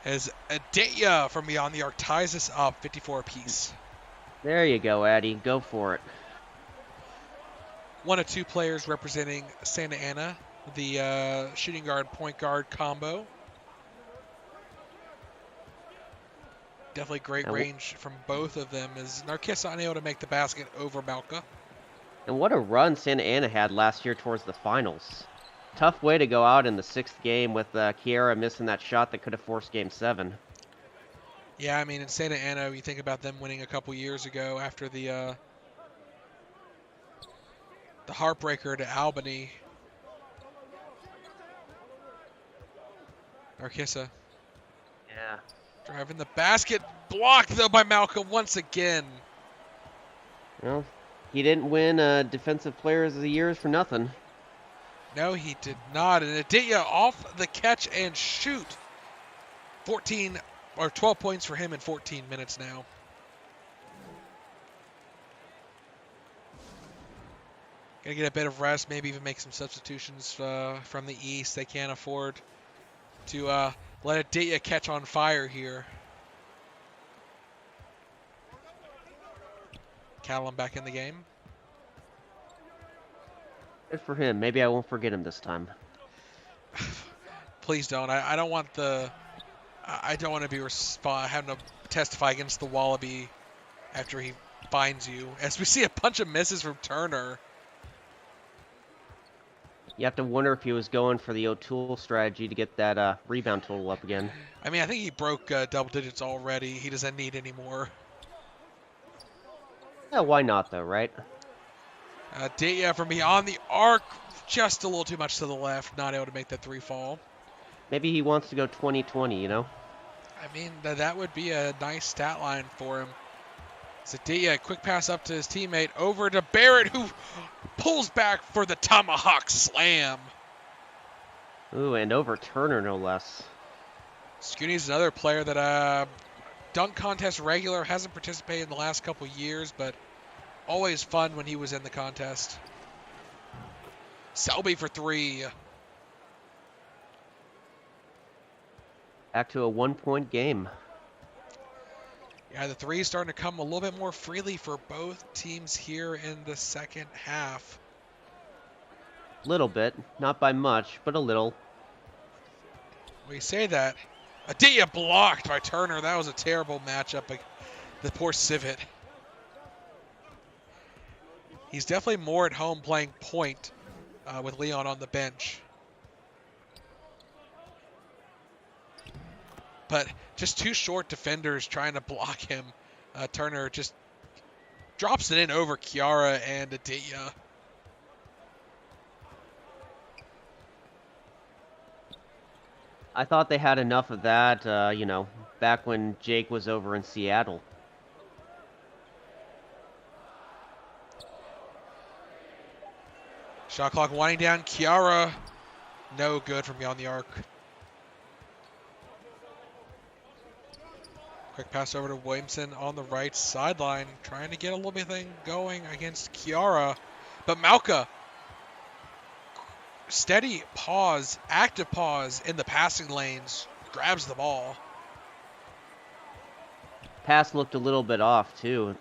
As Aditya from beyond the arc ties us up 54 apiece. There you go, Addy. Go for it. One of 2 players representing Santa Ana, the shooting guard, point guard combo. Definitely great range from both of them as Narkissa unable to make the basket over Malka. And what a run Santa Ana had last year towards the finals. Tough way to go out in the 6th game with Kiera missing that shot that could have forced Game 7. Yeah, I mean, in Santa Ana, you think about them winning a couple years ago after the heartbreaker to Albany. Narkissa. Yeah. Driving the basket. Blocked, though, by Malcolm once again. Well, he didn't win Defensive Players of the Year for nothing. No, he did not. And Aditya off the catch and shoot. 12 points for him in 14 minutes now. Gonna get a bit of rest, maybe even make some substitutions from the East. They can't afford to let Aditya catch on fire here. Callum back in the game. Good for him. Maybe I won't forget him this time. Please don't. I don't want the. I don't want to be having to testify against the Wallaby after he finds you. As we see a bunch of misses from Turner. You have to wonder if he was going for the O'Toole strategy to get that rebound total up again. I mean, I think he broke double digits already. He doesn't need any more. Yeah, why not though, right? Aditya from beyond the arc, just a little too much to the left, not able to make that 3 fall. Maybe he wants to go 20-20, you know? I mean, that would be a nice stat line for him. Aditya, quick pass up to his teammate, over to Barrett, who pulls back for the tomahawk slam. Ooh, and over Turner, no less. Scooney's another player that dunk contest regular, hasn't participated in the last couple years, but always fun when he was in the contest. Selby for 3. Back to a 1-point game. Yeah, the threes starting to come a little bit more freely for both teams here in the second half. Little bit, not by much, but a little. We say that. Aditya blocked by Turner. That was a terrible matchup. The poor Civet. He's definitely more at home playing point with Leon on the bench. But just two short defenders trying to block him. Turner just drops it in over Kiara and Aditya. I thought they had enough of that, back when Jake was over in Seattle. Shot clock winding down. Kiara, no good from beyond the arc. Quick pass over to Williamson on the right sideline, trying to get a little bit of thing going against Kiara. But Malka, steady pause, active pause in the passing lanes, grabs the ball. Pass looked a little bit off, too.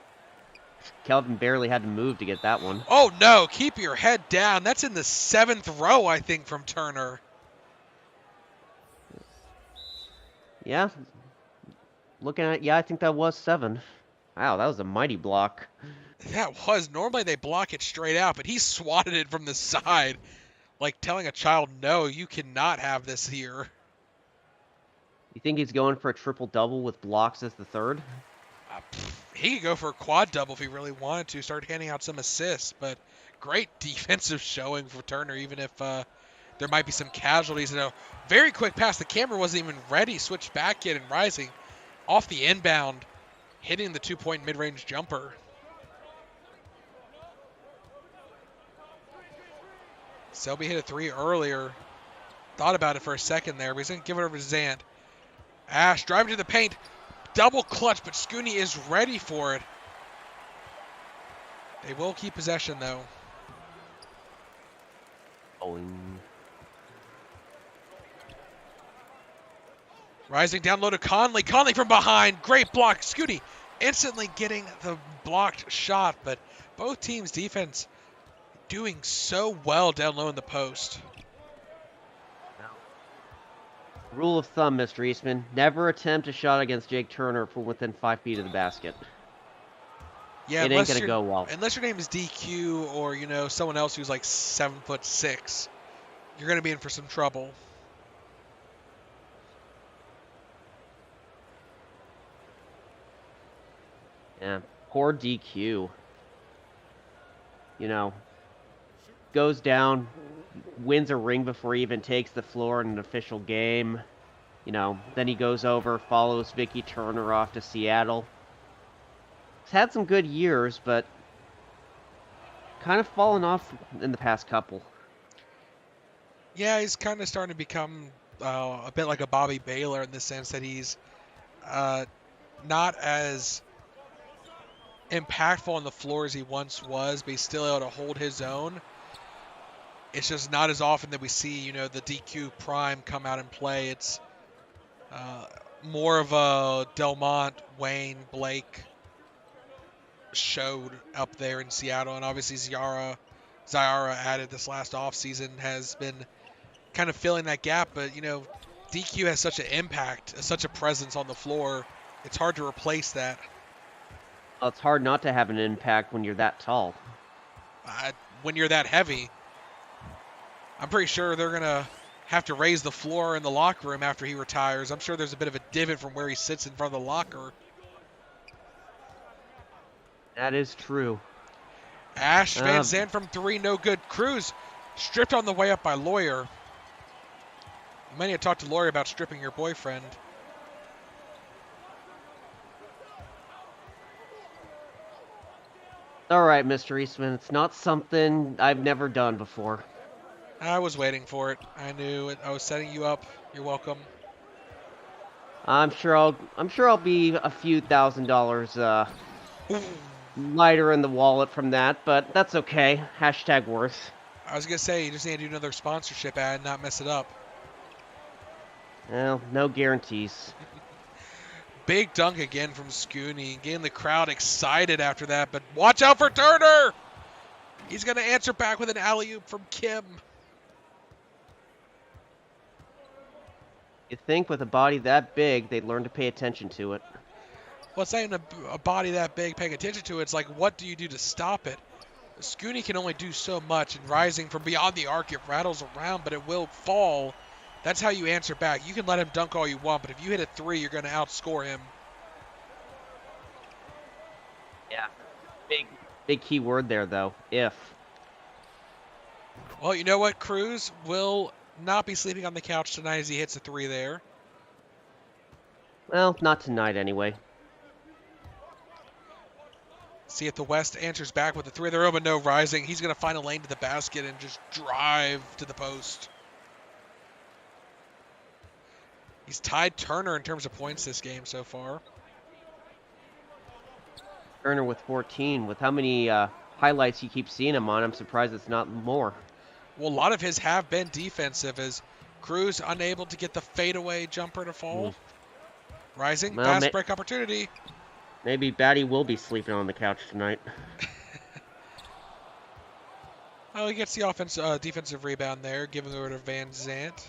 Kelvin barely had to move to get that one. Oh no, keep your head down. That's in the 7th row, I think, from Turner. Yeah. Looking at, I think that was 7. Wow, that was a mighty block. That was. Normally they block it straight out, but he swatted it from the side. Like telling a child, no, you cannot have this here. You think he's going for a triple-double with blocks as the third? He could go for a quad double if he really wanted to, start handing out some assists, but great defensive showing for Turner, even if there might be some casualties. A very quick pass. The camera wasn't even ready. Switched back in and Rising off the inbound, hitting the 2-point mid-range jumper. Selby hit a 3 earlier. Thought about it for a second there, but he's going to give it over to Zant. Ash driving to the paint. Double clutch, but Scooney is ready for it. They will keep possession, though. Rising down low to Conley. Conley from behind. Great block. Scooney instantly getting the blocked shot, but both teams' defense doing so well down low in the post. Rule of thumb, Mr. Eastman, never attempt a shot against Jake Turner from within 5 feet of the basket. Yeah, it ain't going to go well. Unless your name is DQ or, someone else who's like 7'6", you're going to be in for some trouble. Yeah, poor DQ. Goes down, wins a ring before he even takes the floor in an official game. Then he goes over, follows Vicky Turner off to Seattle. He's had some good years, but kind of fallen off in the past couple. Yeah, he's kind of starting to become a bit like a Bobby Baylor in the sense that he's not as impactful on the floor as he once was, but he's still able to hold his own. It's just not as often that we see, the DQ prime come out and play. It's more of a Delmont, Wayne, Blake showed up there in Seattle, and obviously Ziara added this last offseason has been kind of filling that gap. But DQ has such an impact, such a presence on the floor. It's hard to replace that. Well, it's hard not to have an impact when you're that tall. When you're that heavy. I'm pretty sure they're going to have to raise the floor in the locker room after he retires. I'm sure there's a bit of a divot from where he sits in front of the locker. That is true. Ash Van Zandt from 3, no good. Cruz stripped on the way up by Lawyer. You might need to talk to Lawyer about stripping your boyfriend. All right, Mr. Eastman. It's not something I've never done before. I was waiting for it. I knew it. I was setting you up. You're welcome. I'm sure I'll be a few $1,000s lighter in the wallet from that, but that's okay. Hashtag worth. I was gonna say you just need to do another sponsorship ad and not mess it up. Well, no guarantees. Big dunk again from Scooney, getting the crowd excited after that, but watch out for Turner! He's going to answer back with an alley-oop from Kim. You'd think with a body that big, they'd learn to pay attention to it. Well, it's not even a body that big paying attention to it. It's like, what do you do to stop it? Scooney can only do so much, and rising from beyond the arc, it rattles around, but it will fall. That's how you answer back. You can let him dunk all you want, but if you hit a three, you're going to outscore him. Yeah. Big key word there, though. If. Well, you know what? Cruz will not be sleeping on the couch tonight as he hits a three there. Well, not tonight anyway. See if the West answers back with the three. They're open, no rising. He's going to find a lane to the basket and just drive to the post. He's tied Turner in terms of points this game so far. Turner with 14. With how many highlights you keep seeing him on, I'm surprised it's not more. Well, a lot of his have been defensive as Cruz unable to get the fadeaway jumper to fall. Rising, Well, fast break opportunity. Maybe Batty will be sleeping on the couch tonight. Oh, he gets the defensive rebound there, giving over to Van Zant.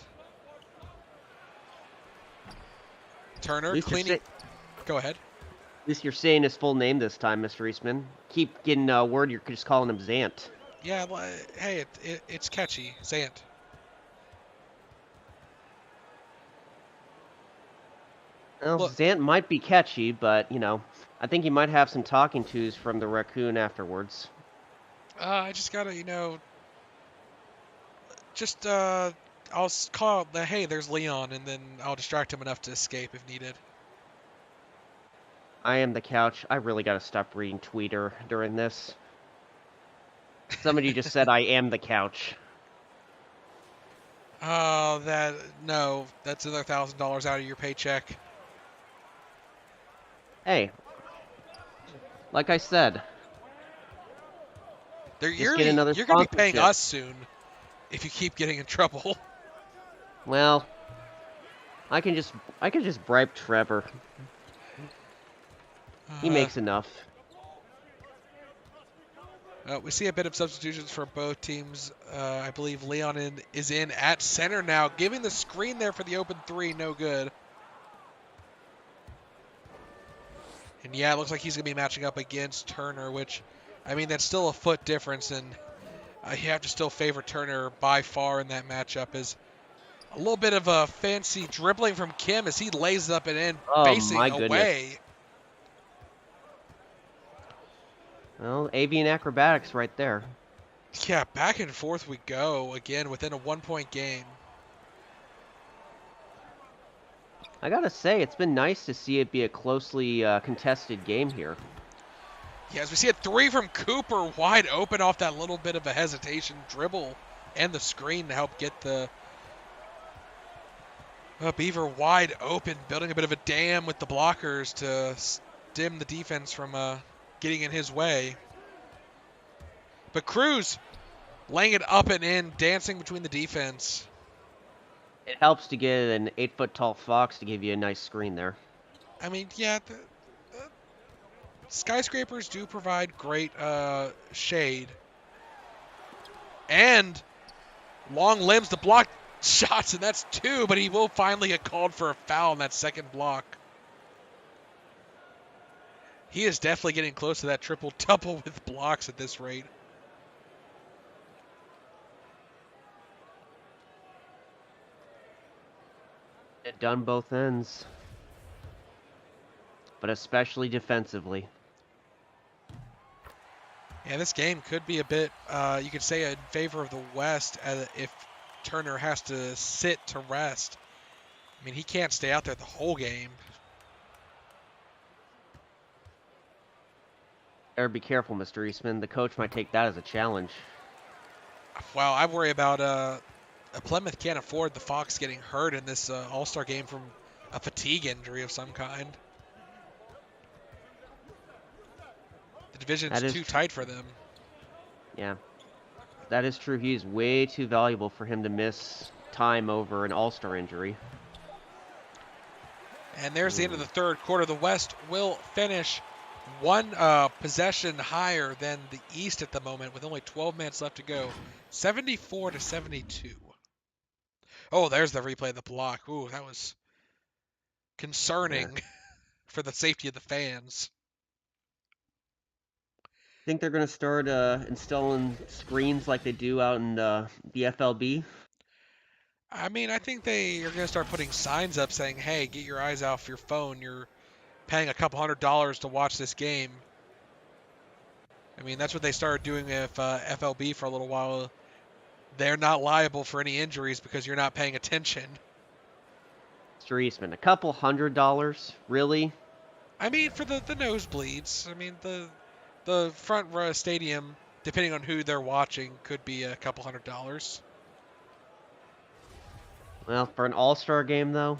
Turner cleaning. Go ahead. At least you're saying his full name this time, Mr. Eastman. Keep getting word you're just calling him Zant. Yeah, well, hey, it's catchy. Zant. Well, Look, Zant might be catchy, but, I think he might have some talking tos from the raccoon afterwards. I just gotta, I'll call out hey, there's Leon, and then I'll distract him enough to escape if needed. I am the couch. I really gotta stop reading Twitter during this. Somebody just said I am the couch. Oh, no, that's another $1,000 out of your paycheck. Hey, like I said, You're gonna be paying us soon if you keep getting in trouble. Well, I can just bribe Trevor. He makes enough. We see a bit of substitutions for both teams. I believe Leon is in at center now, giving the screen there for the open three. No good. And yeah, it looks like he's going to be matching up against Turner, which, I mean, that's still a foot difference, and you have to still favor Turner by far in that matchup. Is a little bit of a fancy dribbling from Kim as he lays it up and in, facing away. Well, avian acrobatics right there. Yeah, back and forth we go, again, within a 1-point game. I gotta say, it's been nice to see it be a closely contested game here. Yeah, as we see a three from Cooper, wide open off that little bit of a hesitation dribble and the screen to help get the Beaver wide open, building a bit of a dam with the blockers to stem the defense from getting in his way. But Cruz laying it up and in, dancing between the defense. It helps to get an 8-foot-tall Fox to give you a nice screen there. I mean, yeah, the skyscrapers do provide great shade. And long limbs to block shots, and that's two, but he will finally get called for a foul in that second block. He is definitely getting close to that triple-double with blocks at this rate. It done both ends. But especially defensively. Yeah, this game could be a bit, you could say, in favor of the West if Turner has to sit to rest. I mean, he can't stay out there the whole game. Better be careful, Mr. Eastman. The coach might take that as a challenge. Well, I worry about Plymouth can't afford the Fox getting hurt in this All-Star game from a fatigue injury of some kind. The division's too tight for them. Yeah, that is true. He is way too valuable for him to miss time over an All-Star injury. And there's the end of the third quarter. The West will finish one possession higher than the East at the moment with only 12 minutes left to go. 74-72. Oh, there's the replay of the block. Ooh, that was concerning for the safety of the fans. Think they're going to start installing screens like they do out in the FLB? I mean, I think they are going to start putting signs up saying, hey, get your eyes off your phone. You're paying a couple $100s to watch this game. I mean, that's what they started doing with FLB for a little while. They're not liable for any injuries because you're not paying attention. Mr. Eastman, a couple $100? Really? I mean, for the nosebleeds. I mean, the front row stadium, depending on who they're watching, could be a couple $100s. Well, for an all-star game, though?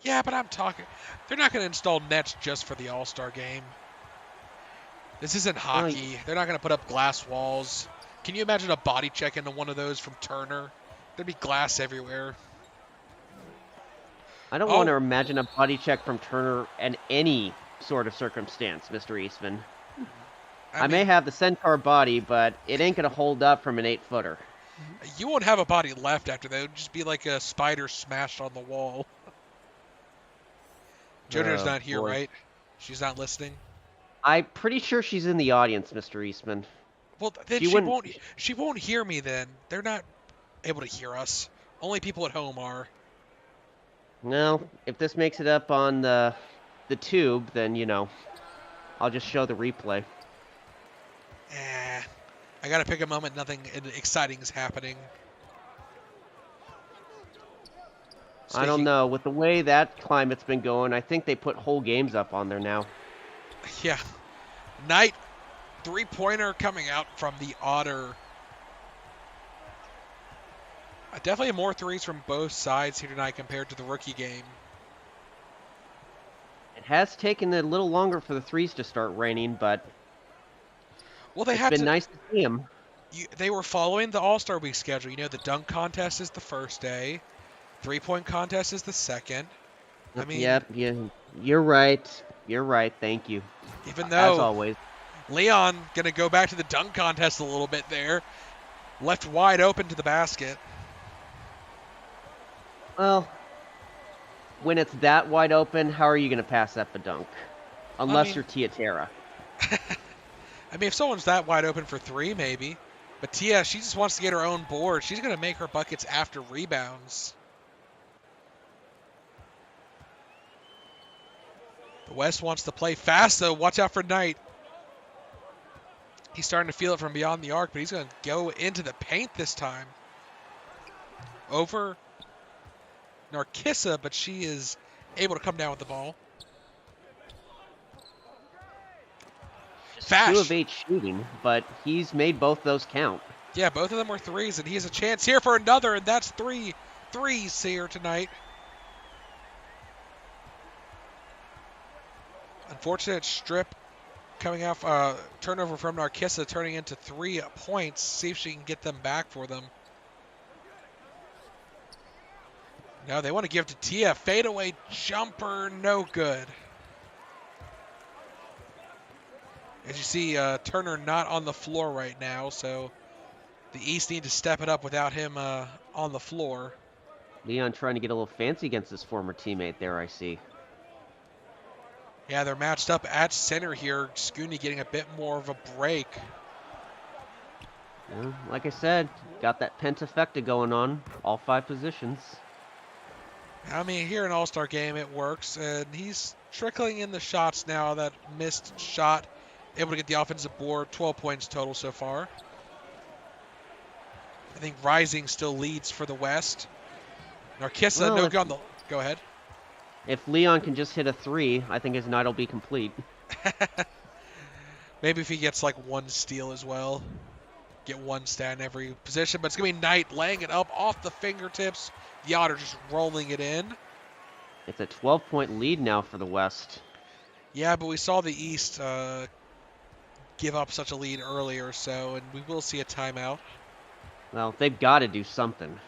Yeah, but I'm talking... They're not going to install nets just for the all-star game. This isn't hockey. They're not going to put up glass walls. Can you imagine a body check into one of those from Turner? There'd be glass everywhere. I don't want to imagine a body check from Turner in any sort of circumstance, Mr. Eastman. I may have the Centaur body, but it ain't going to hold up from an 8-footer. You won't have a body left after that. It would just be like a spider smashed on the wall. Jona's not here, right? She's not listening? I'm pretty sure she's in the audience, Mr. Eastman. Well, then she won't hear me then. They're not able to hear us. Only people at home are. No, if this makes it up on the tube, then, you know, I'll just show the replay. I gotta pick a moment nothing exciting is happening. I don't know. With the way that climate's been going, I think they put whole games up on there now. Yeah. Knight, three-pointer coming out from the Otter. Definitely more threes from both sides here tonight compared to the rookie game. It has taken a little longer for the threes to start raining, but well, it's been nice to see them. They were following the All-Star Week schedule. You know, the dunk contest is the first day. Three-point contest is the second. I mean, yep, you're right. You're right. Thank you. Even though, as always, Leon gonna go back to the dunk contest a little bit there, left wide open to the basket. Well, when it's that wide open, how are you gonna pass up a dunk? Unless you're Tia-Tara. I mean, if someone's that wide open for three, maybe. But Tia, she just wants to get her own board. She's gonna make her buckets after rebounds. The West wants to play fast, though. Watch out for Knight. He's starting to feel it from beyond the arc, but he's going to go into the paint this time. Over Narcissa, but she is able to come down with the ball. Fash. 2 of 8 shooting, but he's made both those count. Yeah, both of them were threes, and he has a chance here for another, and that's 3 threes here tonight. Unfortunate strip coming off turnover from Narcissa, turning into 3 points. See if she can get them back for them. No, they want to give to Tia. Fadeaway jumper, no good. As you see, Turner not on the floor right now, so the East need to step it up without him on the floor. Leon trying to get a little fancy against his former teammate there, I see. Yeah, they're matched up at center here. Scooney getting a bit more of a break. Yeah, like I said, got that pentafecta going on, all 5 positions. I mean, here in All-Star game, it works, and he's trickling in the shots now. That missed shot, able to get the offensive board. 12 points total so far. I think Rising still leads for the West. Narcissa, no good on the... Go ahead. If Leon can just hit a 3, I think his night will be complete. Maybe if he gets like 1 steal as well. Get 1 stat in every position. But it's going to be Knight laying it up off the fingertips. The Otter just rolling it in. It's a 12-point lead now for the West. Yeah, but we saw the East give up such a lead earlier, so, and we will see a timeout. Well, they've got to do something.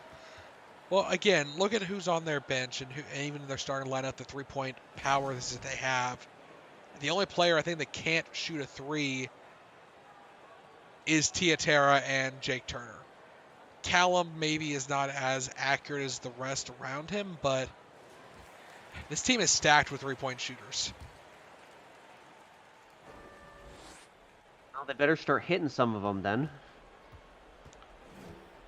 Well, again, look at who's on their bench and even in their starting lineup, the 3-point powers that they have. The only player I think that can't shoot a 3 is Tiatera and Jake Turner. Callum maybe is not as accurate as the rest around him, but this team is stacked with 3-point shooters. Well, they better start hitting some of them then.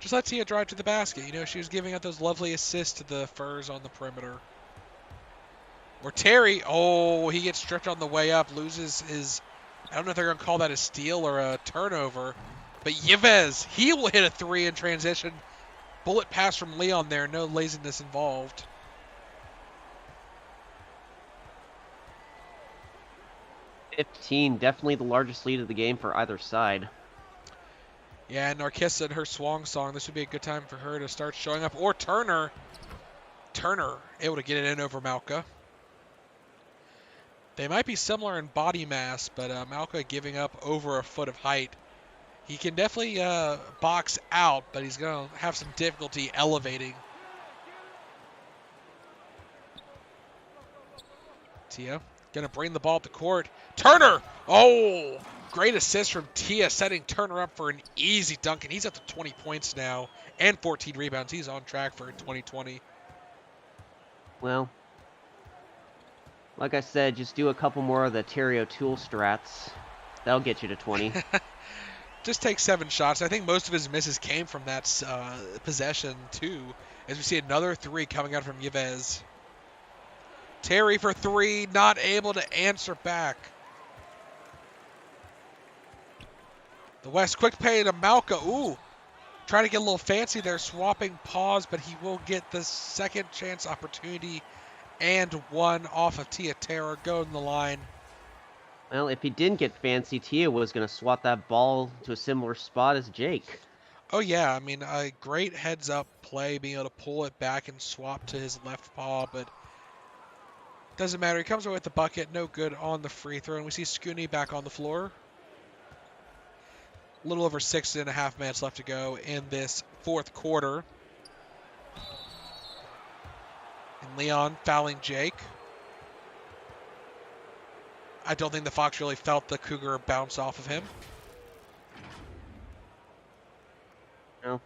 Just let Tia drive to the basket. You know, she was giving out those lovely assists to the Furs on the perimeter. Or Terry, oh, he gets stripped on the way up, loses his, I don't know if they're going to call that a steal or a turnover, but Yves, he will hit a 3 in transition. Bullet pass from Leon there, no laziness involved. Definitely the largest lead of the game for either side. Yeah, Narcissa and her swan song, this would be a good time for her to start showing up. Or Turner. Turner able to get it in over Malka. They might be similar in body mass, but Malka giving up over a foot of height. He can definitely box out, but he's going to have some difficulty elevating. Tia going to bring the ball up the court. Turner! Oh! Great assist from Tia, setting Turner up for an easy dunk, and he's up to 20 points now and 14 rebounds. He's on track for 2020. Well, like I said, just do a couple more of the Terry O'Toole strats. That'll get you to 20. Just take 7 shots. I think most of his misses came from that possession, too, as we see another 3 coming out from Yves. Terry for 3, not able to answer back. The West quick pay to Malka. Ooh, trying to get a little fancy there, swapping paws, but he will get the second chance opportunity and one off of Tiatera. Go in the line. Well, if he didn't get fancy, Tia was going to swat that ball to a similar spot as Jake. Oh, yeah. I mean, a great heads-up play, being able to pull it back and swap to his left paw, but doesn't matter. He comes away with the bucket. No good on the free throw, and we see Scooney back on the floor. A little over 6.5 minutes left to go in this fourth quarter. And Leon fouling Jake. I don't think the Fox really felt the Cougar bounce off of him. No.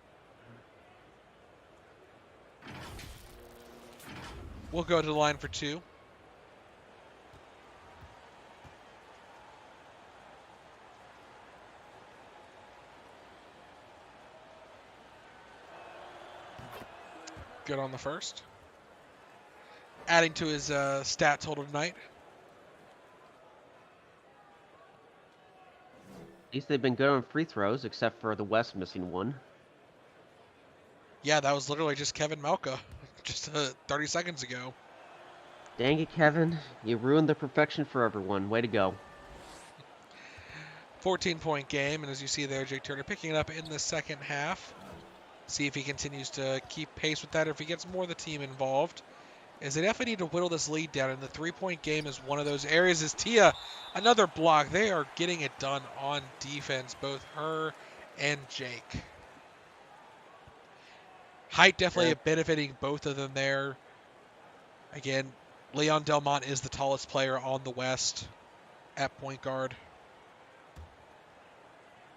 We'll go to the line for 2. Good on the first. Adding to his stat total tonight. At least they've been good on free throws, except for the West missing one. Yeah, that was literally just Kevin Malka just 30 seconds ago. Dang it, Kevin. You ruined the perfection for everyone. Way to go. 14-point game, and as you see there, Jake Turner picking it up in the second half. See if he continues to keep pace with that or if he gets more of the team involved. As they definitely need to whittle this lead down, and the 3-point game is one of those areas. As Tia, another block. They are getting it done on defense, both her and Jake. Height definitely benefiting both of them there. Again, Leon Delmont is the tallest player on the West at point guard.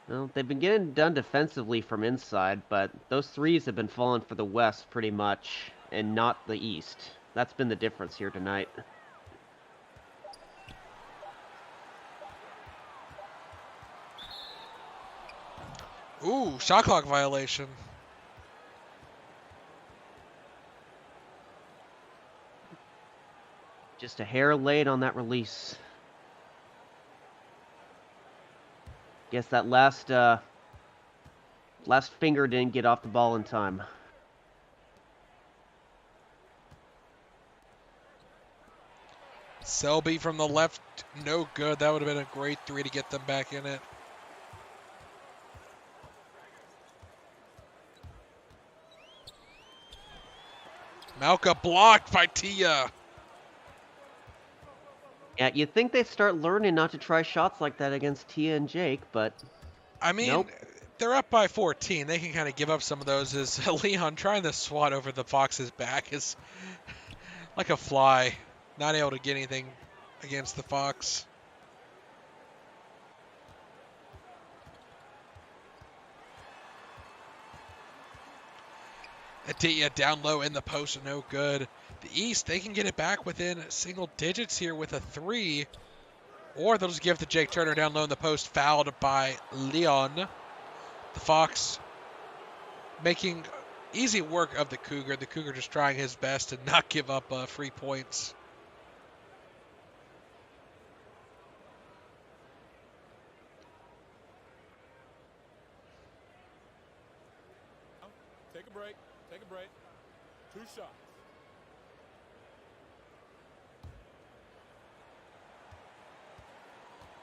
Well, they've been getting done defensively from inside, but those threes have been falling for the West pretty much, and not the East. That's been the difference here tonight. Ooh, shot clock violation. Just a hair late on that release. Guess that last finger didn't get off the ball in time. Selby from the left, no good. That would have been a great 3 to get them back in it. Malka blocked by Tia. Yeah, you'd think they'd start learning not to try shots like that against Tia and Jake, but I mean, nope. They're up by 14. They can kind of give up some of those as Leon trying to swat over the Fox's back is like a fly, not able to get anything against the Fox. Aditya down low in the post, no good. The East, they can get it back within single digits here with a 3. Or they'll just give it to Jake Turner down low in the post, fouled by Leon. The Fox making easy work of the Cougar. The Cougar just trying his best to not give up free points. Take a break. Take a break. 2 shots.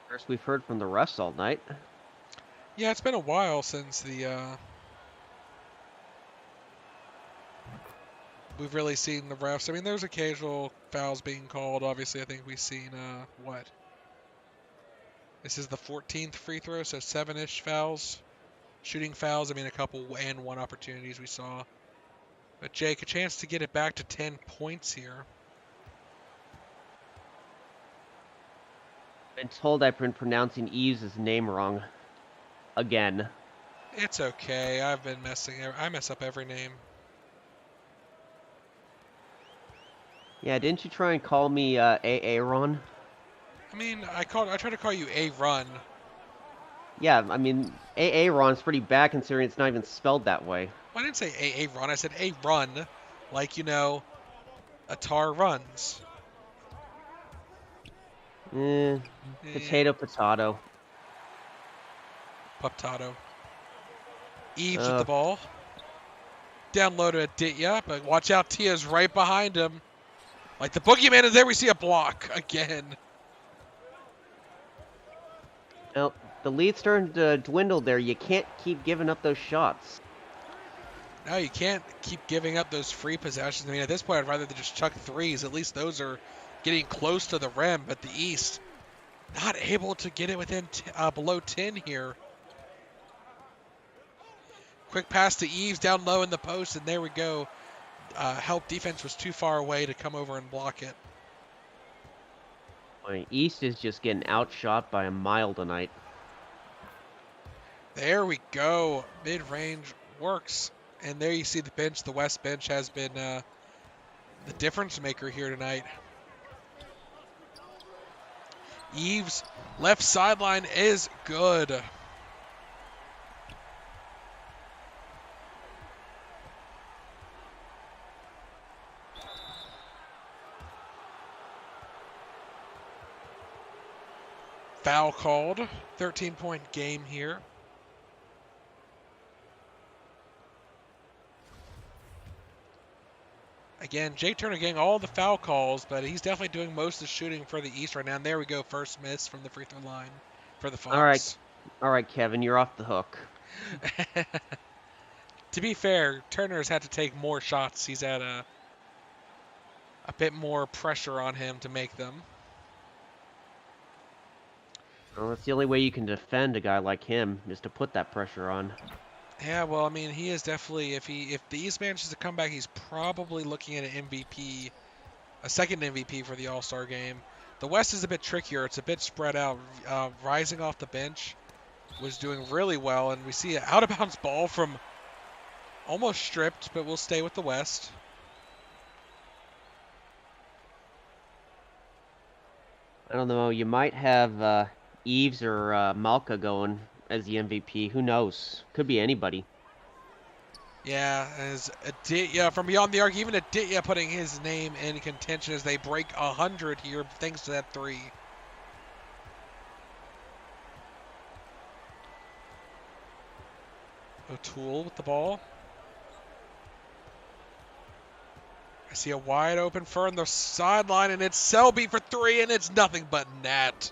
First we've heard from the refs all night. Yeah, it's been a while since we've really seen the refs. I mean, there's occasional fouls being called. Obviously, I think we've seen, what? This is the 14th free throw, so 7-ish fouls. Shooting fouls, I mean, a couple and 1 opportunities we saw. But Jake, a chance to get it back to 10 points here. Been told I've been pronouncing Eves' name wrong. Again. It's okay. I've been I mess up every name. Yeah, didn't you try and call me Aaron? I mean, I tried to call you A-Run. Yeah, I mean, Aaron's pretty bad considering it's not even spelled that way. Well, I didn't say A-Run. I said A-Run. Like, you know, Atar runs. Potato, potato. Potato. Eves with the ball. Down low to Aditya, but watch out, Tia's right behind him. Like the boogeyman is there, we see a block again. Well, the lead's starting to dwindle there. You can't keep giving up those shots. No, you can't keep giving up those free possessions. I mean, at this point, I'd rather they just chuck threes. At least those are getting close to the rim, but the East not able to get it within below 10 here. Quick pass to Eves down low in the post, and there we go. Help defense was too far away to come over and block it. I mean, East is just getting outshot by a mile tonight. There we go. Mid-range works. And there you see the bench. The West bench has been the difference maker here tonight. Eves left sideline is good. Foul called. 13-point game here. Again, Jake Turner getting all the foul calls, but he's definitely doing most of the shooting for the East right now. And there we go, first miss from the free throw line for the Fox. All right, Kevin, you're off the hook. To be fair, Turner's had to take more shots. He's had a bit more pressure on him to make them. Well, that's the only way you can defend a guy like him, is to put that pressure on. Yeah, well, I mean, he is definitely, if the East manages to come back, he's probably looking at an MVP, a second MVP for the All-Star game. The West is a bit trickier. It's a bit spread out. Rising off the bench was doing really well, and we see an out-of-bounds ball from almost stripped, but we'll stay with the West. I don't know. You might have Eves or Malka going as the MVP. Who knows? Could be anybody. Yeah, as Aditya from beyond the arc, even Aditya putting his name in contention as they break 100 here thanks to that 3. O'Toole with the ball. I see a wide open from the sideline, and it's Selby for 3, and it's nothing but net.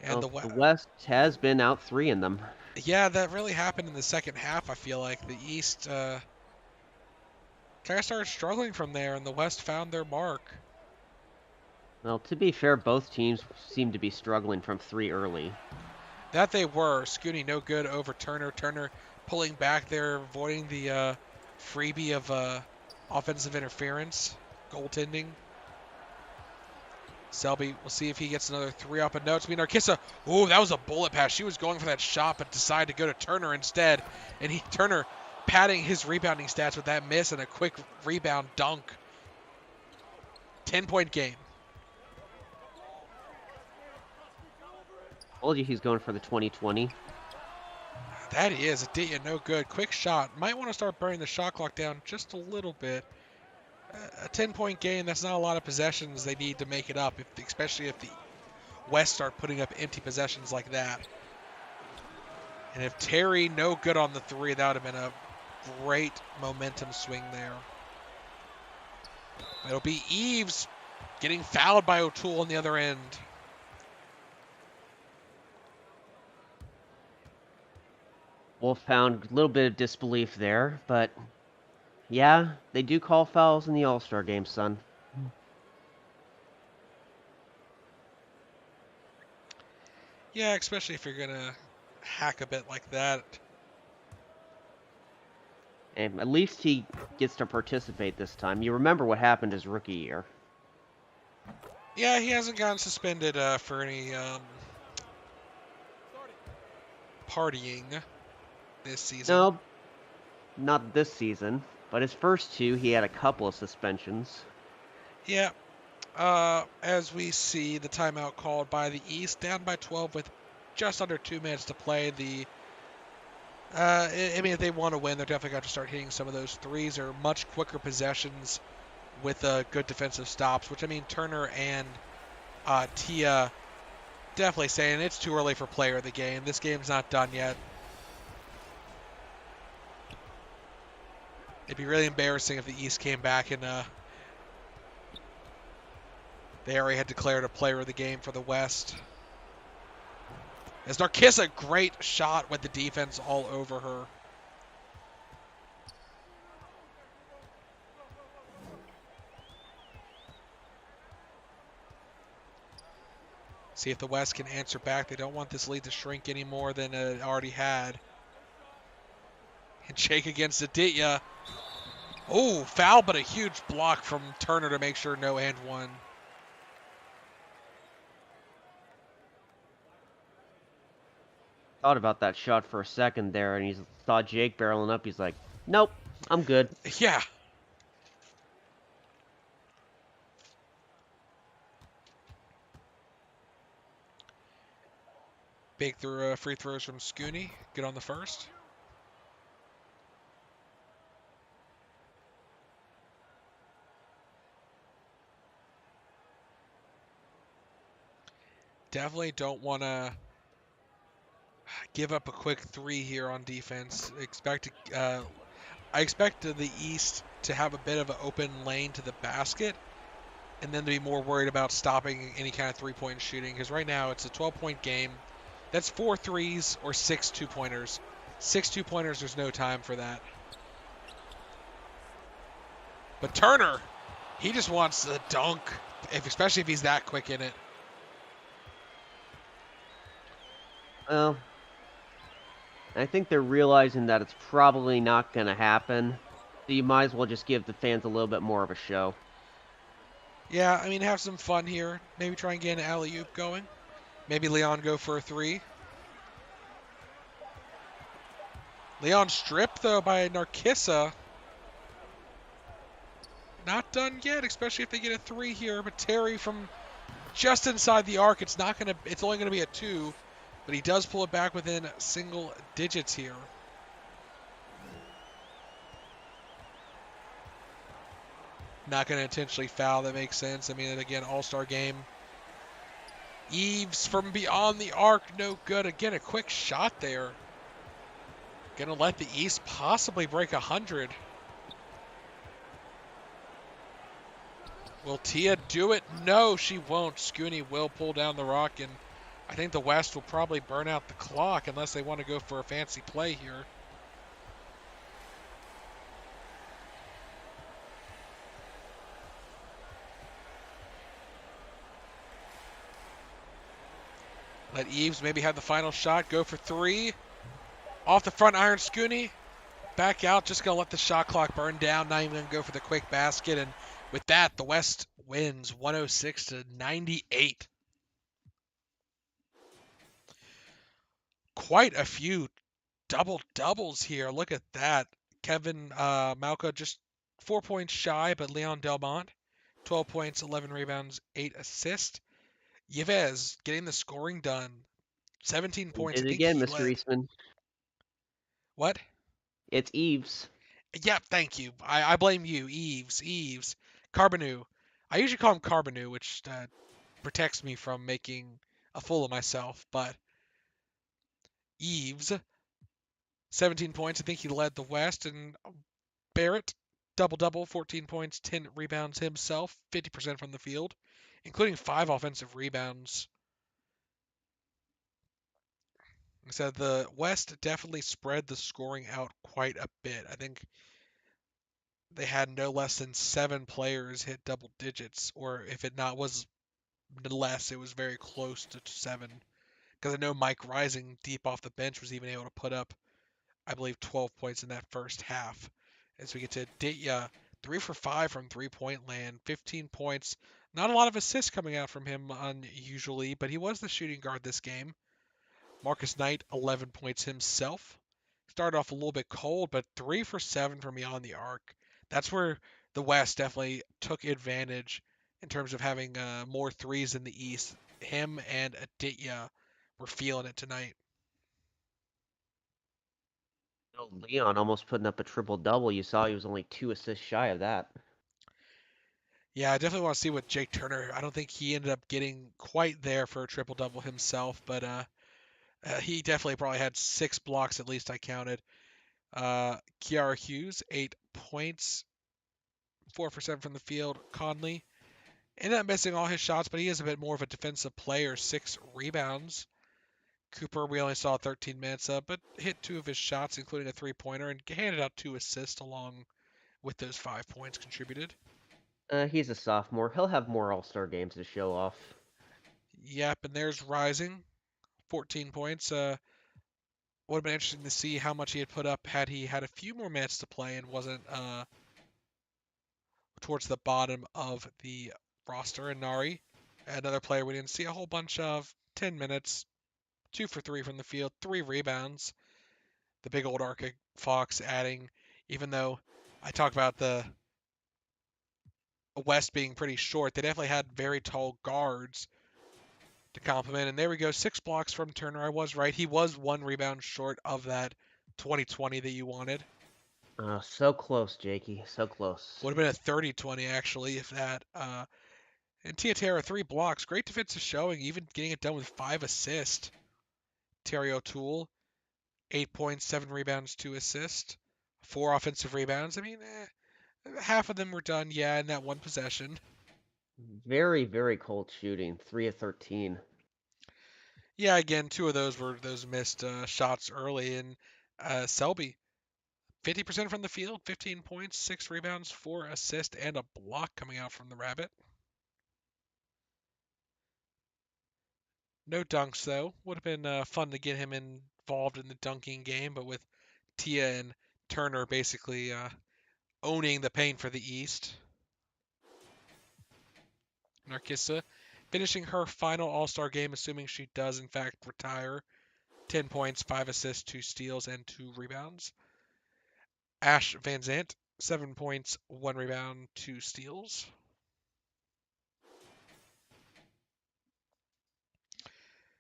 And well, the West has been out 3-ing them. Yeah, that really happened in the second half, I feel like. The East kind of started struggling from there, and the West found their mark. Well, to be fair, both teams seem to be struggling from 3 early. That they were. Scooney no good over Turner. Turner pulling back there, avoiding the freebie of offensive interference, goaltending. Selby, we'll see if he gets another 3 up. And no, it's Narkissa. Ooh, that was a bullet pass. She was going for that shot, but decided to go to Turner instead. And Turner padding his rebounding stats with that miss and a quick rebound dunk. 10-point game. Told you he's going for the 20-20. That is Aditya, no good. Quick shot. Might want to start burning the shot clock down just a little bit. A 10-point game, that's not a lot of possessions they need to make it up, especially if the West start putting up empty possessions like that. And if Terry no good on the 3, that would have been a great momentum swing there. It'll be Eves getting fouled by O'Toole on the other end. Wolf found a little bit of disbelief there, but yeah, they do call fouls in the All-Star game, son. Yeah, especially if you're going to hack a bit like that. And at least he gets to participate this time. You remember what happened his rookie year. Yeah, he hasn't gotten suspended for any partying this season. No, not this season, but his first 2, he had a couple of suspensions. Yeah. As we see the timeout called by the East, down by 12 with just under 2 minutes to play. I mean, if they want to win, they're definitely got to start hitting some of those threes or much quicker possessions with good defensive stops, which, I mean, Turner and Tia definitely saying it's too early for player of the game. This game's not done yet. It'd be really embarrassing if the East came back and they already had declared a player of the game for the West. As Narkissa, great shot with the defense all over her. See if the West can answer back. They don't want this lead to shrink any more than it already had. And Jake against Aditya. Oh, foul, but a huge block from Turner to make sure no and one. Thought about that shot for a second there, and he saw Jake barreling up. He's like, nope, I'm good. Yeah. Big free throws from Scooney. Good on the first. Definitely don't want to give up a quick 3 here on defense. I expect the East to have a bit of an open lane to the basket and then to be more worried about stopping any kind of 3-point shooting, because right now it's a 12-point game. That's 4 threes or 6 2-pointers. 6 2-pointers, there's no time for that. But Turner, he just wants the dunk, especially if he's that quick in it. Well, I think they're realizing that it's probably not going to happen. So you might as well just give the fans a little bit more of a show. Yeah, I mean, have some fun here. Maybe try and get an alley-oop going. Maybe Leon go for a 3. Leon stripped, though, by Narkissa. Not done yet, especially if they get a 3 here. But Terry from just inside the arc, it's only gonna be a 2, but he does pull it back within single digits here. Not gonna intentionally foul, that makes sense. I mean, again, all-star game. Eves from beyond the arc, no good. Again, a quick shot there. Gonna let the East possibly break 100. Will Tia do it? No, she won't. Scooney will pull down the rock, and I think the West will probably burn out the clock unless they want to go for a fancy play here. Let Eves maybe have the final shot. Go for three. Off the front iron, Scooney. Back out. Just going to let the shot clock burn down. Not even going to go for the quick basket. And with that, the West wins 106-98. Quite a few double-doubles here. Look at that. Kevin Malka just 4 points shy, but Leon Delmont, 12 points, 11 rebounds, 8 assists. Yves getting the scoring done. 17 You points. I did it think again, he Mr. led. Eastman. What? It's Eves. Yep, thank you. I blame you. Eves. Carbonu. I usually call him Carbonu, which protects me from making a fool of myself. But Eves, 17 points. I think he led the West. And Barrett, double-double, 14 points, 10 rebounds himself, 50% from the field, including 5 offensive rebounds. So the West definitely spread the scoring out quite a bit. I think they had no less than 7 players hit double digits, or if it not was less, it was very close to 7. Because I know Mike Rising, deep off the bench, was even able to put up, I believe, 12 points in that first half. As we get to Ditya, 3 for 5 from three-point land, 15 points. Not a lot of assists coming out from him unusually, but he was the shooting guard this game. Marcus Knight, 11 points himself. Started off a little bit cold, but 3 for 7 from beyond the arc. That's where the West definitely took advantage in terms of having more threes in the East. Him and Aditya were feeling it tonight. Leon almost putting up a triple-double. You saw he was only 2 assists shy of that. Yeah, I definitely want to see what Jake Turner. I don't think he ended up getting quite there for a triple double himself, but he definitely probably had 6 blocks at least. I counted. Kiara Hughes, 8 points, 4 for 7 from the field. Conley ended up missing all his shots, but he is a bit more of a defensive player. 6 rebounds. Cooper, we only saw 13 minutes of, but hit 2 of his shots, including a 3-pointer, and handed out 2 assists along with those 5 points contributed. He's a sophomore. He'll have more All-Star games to show off. Yep, and there's Rising, 14 points. Would have been interesting to see how much he had put up had he had a few more minutes to play and wasn't towards the bottom of the roster. And Nari, another player we didn't see a whole bunch of, 10 minutes, 2 for 3 from the field, 3 rebounds. The big old Arctic Fox adding, even though I talk about the West being pretty short, they definitely had very tall guards to compliment. And there we go, 6 blocks from Turner. I was right. He was 1 rebound short of that 2020 that you wanted. So close, Jakey. So close. Would have been a 30-20 actually, if that. And Tiatera, 3 blocks. Great defensive showing, even getting it done with 5 assists. Terry O'Toole, 8 points, 7 rebounds, 2 assists, 4 offensive rebounds. I mean, half of them were done, yeah, in that one possession. Very, very cold shooting. 3 of 13. Yeah, again, 2 of those were those missed shots early. And Selby, 50% from the field, 15 points, 6 rebounds, 4 assists, and a block coming out from the Rabbit. No dunks, though. Would have been fun to get him involved in the dunking game, but with Tia and Turner basically owning the paint for the East. Narcissa finishing her final All-Star game, assuming she does, in fact, retire. 10 points, 5 assists, 2 steals, and 2 rebounds. Ash Van Zant, 7 points, 1 rebound, 2 steals.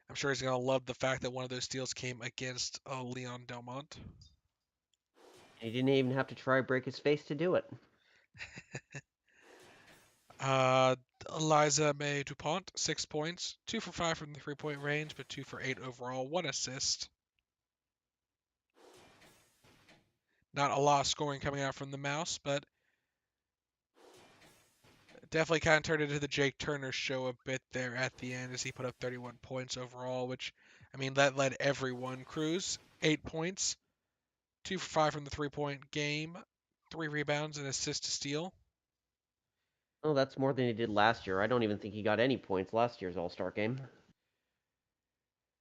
I'm sure he's going to love the fact that one of those steals came against Leon Delmont. He didn't even have to try break his face to do it. Eliza May DuPont, 6 points, 2 for 5 from the 3-point range, but 2 for 8 overall, 1 assist. Not a lot of scoring coming out from the Mouse, but definitely kind of turned into the Jake Turner show a bit there at the end as he put up 31 points overall, which, I mean, that led everyone. Cruz, 8 points, 2 for 5 from the 3-point game, 3 rebounds, and assist to steal. Oh, that's more than he did last year. I don't even think he got any points last year's All-Star game.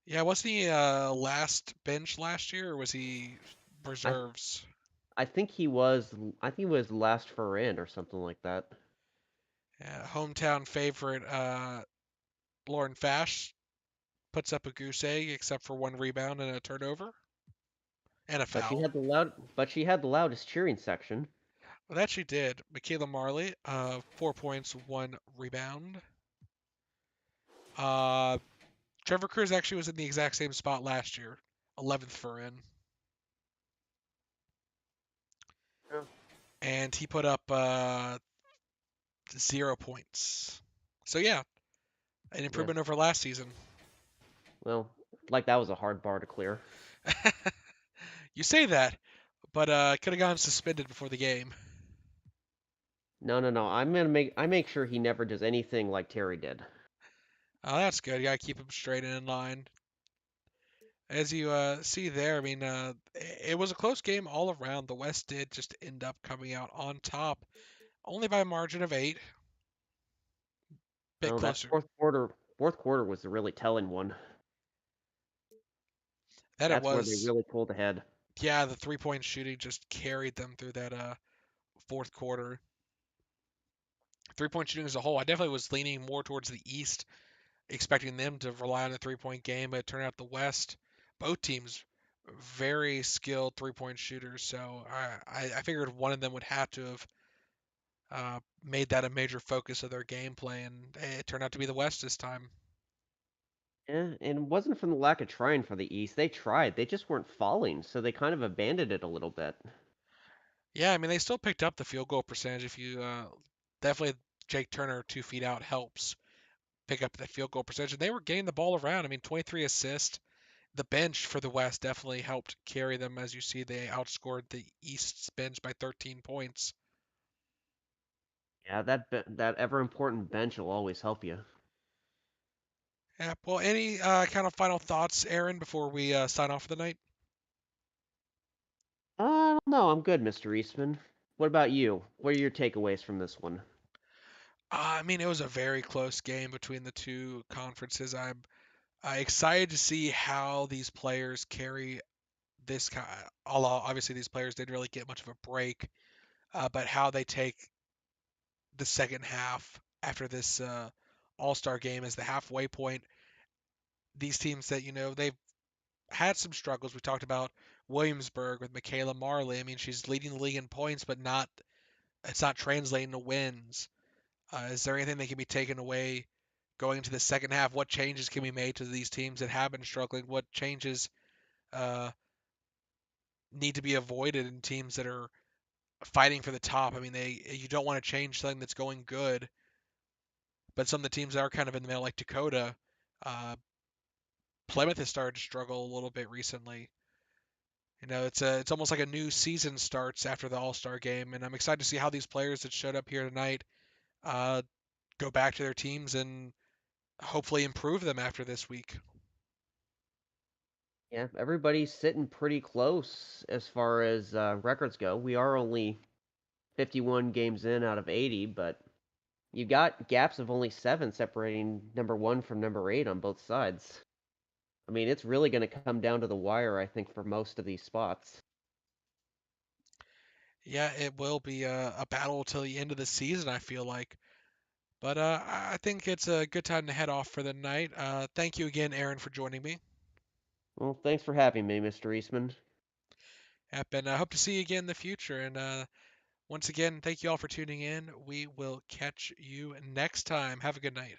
Yeah, wasn't he last bench last year, or was he I reserves? I think he was. I think he was last for in or something like that. Yeah, hometown favorite Lauren Fash puts up a goose egg, except for one rebound and a turnover and a But she foul. had the loud. But she had the loudest cheering section. Well, that she did. Michaela Marley, 4 points, one rebound. Uh, Trevor Cruz actually was in the exact same spot last year, 11th for in, Yeah. and he put up 0 points. So yeah, an Yeah. improvement over last season. Well, like that was a hard bar to clear. You say that, but could have gone suspended before the game. No, no, no. I make sure he never does anything like Terry did. Oh, that's good. You gotta keep him straight and in line. As you see there, I mean, it was a close game all around. The West did just end up coming out on top, only by a margin of 8. Bit No, that closer. fourth quarter was the really telling one. That it That's where they was. really pulled ahead. Yeah, the 3-point shooting just carried them through that fourth quarter. 3-point shooting as a whole, I definitely was leaning more towards the East, expecting them to rely on the 3-point game, but it turned out the West, both teams, very skilled 3-point shooters. So I figured one of them would have to have made that a major focus of their gameplay, and it turned out to be the West this time. Yeah, and it wasn't from the lack of trying for the East. They tried. They just weren't falling, so they kind of abandoned it a little bit. Yeah, I mean they still picked up the field goal percentage. If you definitely Jake Turner 2 feet out helps pick up the field goal percentage, and they were getting the ball around. I mean 23 assists. The bench for the West definitely helped carry them. As you see, they outscored the East's bench by 13 points. Yeah, that ever important bench will always help you. Yeah. Well, any kind of final thoughts, Aaron, before we sign off for the night? No, I'm good, Mr. Eastman. What about you? What are your takeaways from this one? I mean, it was a very close game between the two conferences. I'm excited to see how these players carry this kind. Obviously, these players didn't really get much of a break, but how they take the second half after this All-Star game as the halfway point. These teams that they've had some struggles. We talked about Williamsburg with Michaela Marley. I mean, she's leading the league in points, but it's not translating to wins. Is there anything that can be taken away going into the second half? What changes can be made to these teams that have been struggling? What changes uh, need to be avoided in teams that are fighting for the top? I mean, you don't want to change something that's going good, but some of the teams that are kind of in the middle, like Dakota, uh, Plymouth has started to struggle a little bit recently. It's almost like a new season starts after the All Star game, and I'm excited to see how these players that showed up here tonight uh, go back to their teams and hopefully improve them after this week. Yeah, everybody's sitting pretty close as far as records go. We are only 51 games in out of 80, but you got gaps of only 7 separating number 1 from number 8 on both sides. I mean, it's really going to come down to the wire, I think, for most of these spots. Yeah, it will be a battle till the end of the season, I feel like. But I think it's a good time to head off for the night. Thank you again, Aaron, for joining me. Well, thanks for having me, Mr. Eastman. Yep, and I hope to see you again in the future. And once again, thank you all for tuning in. We will catch you next time. Have a good night.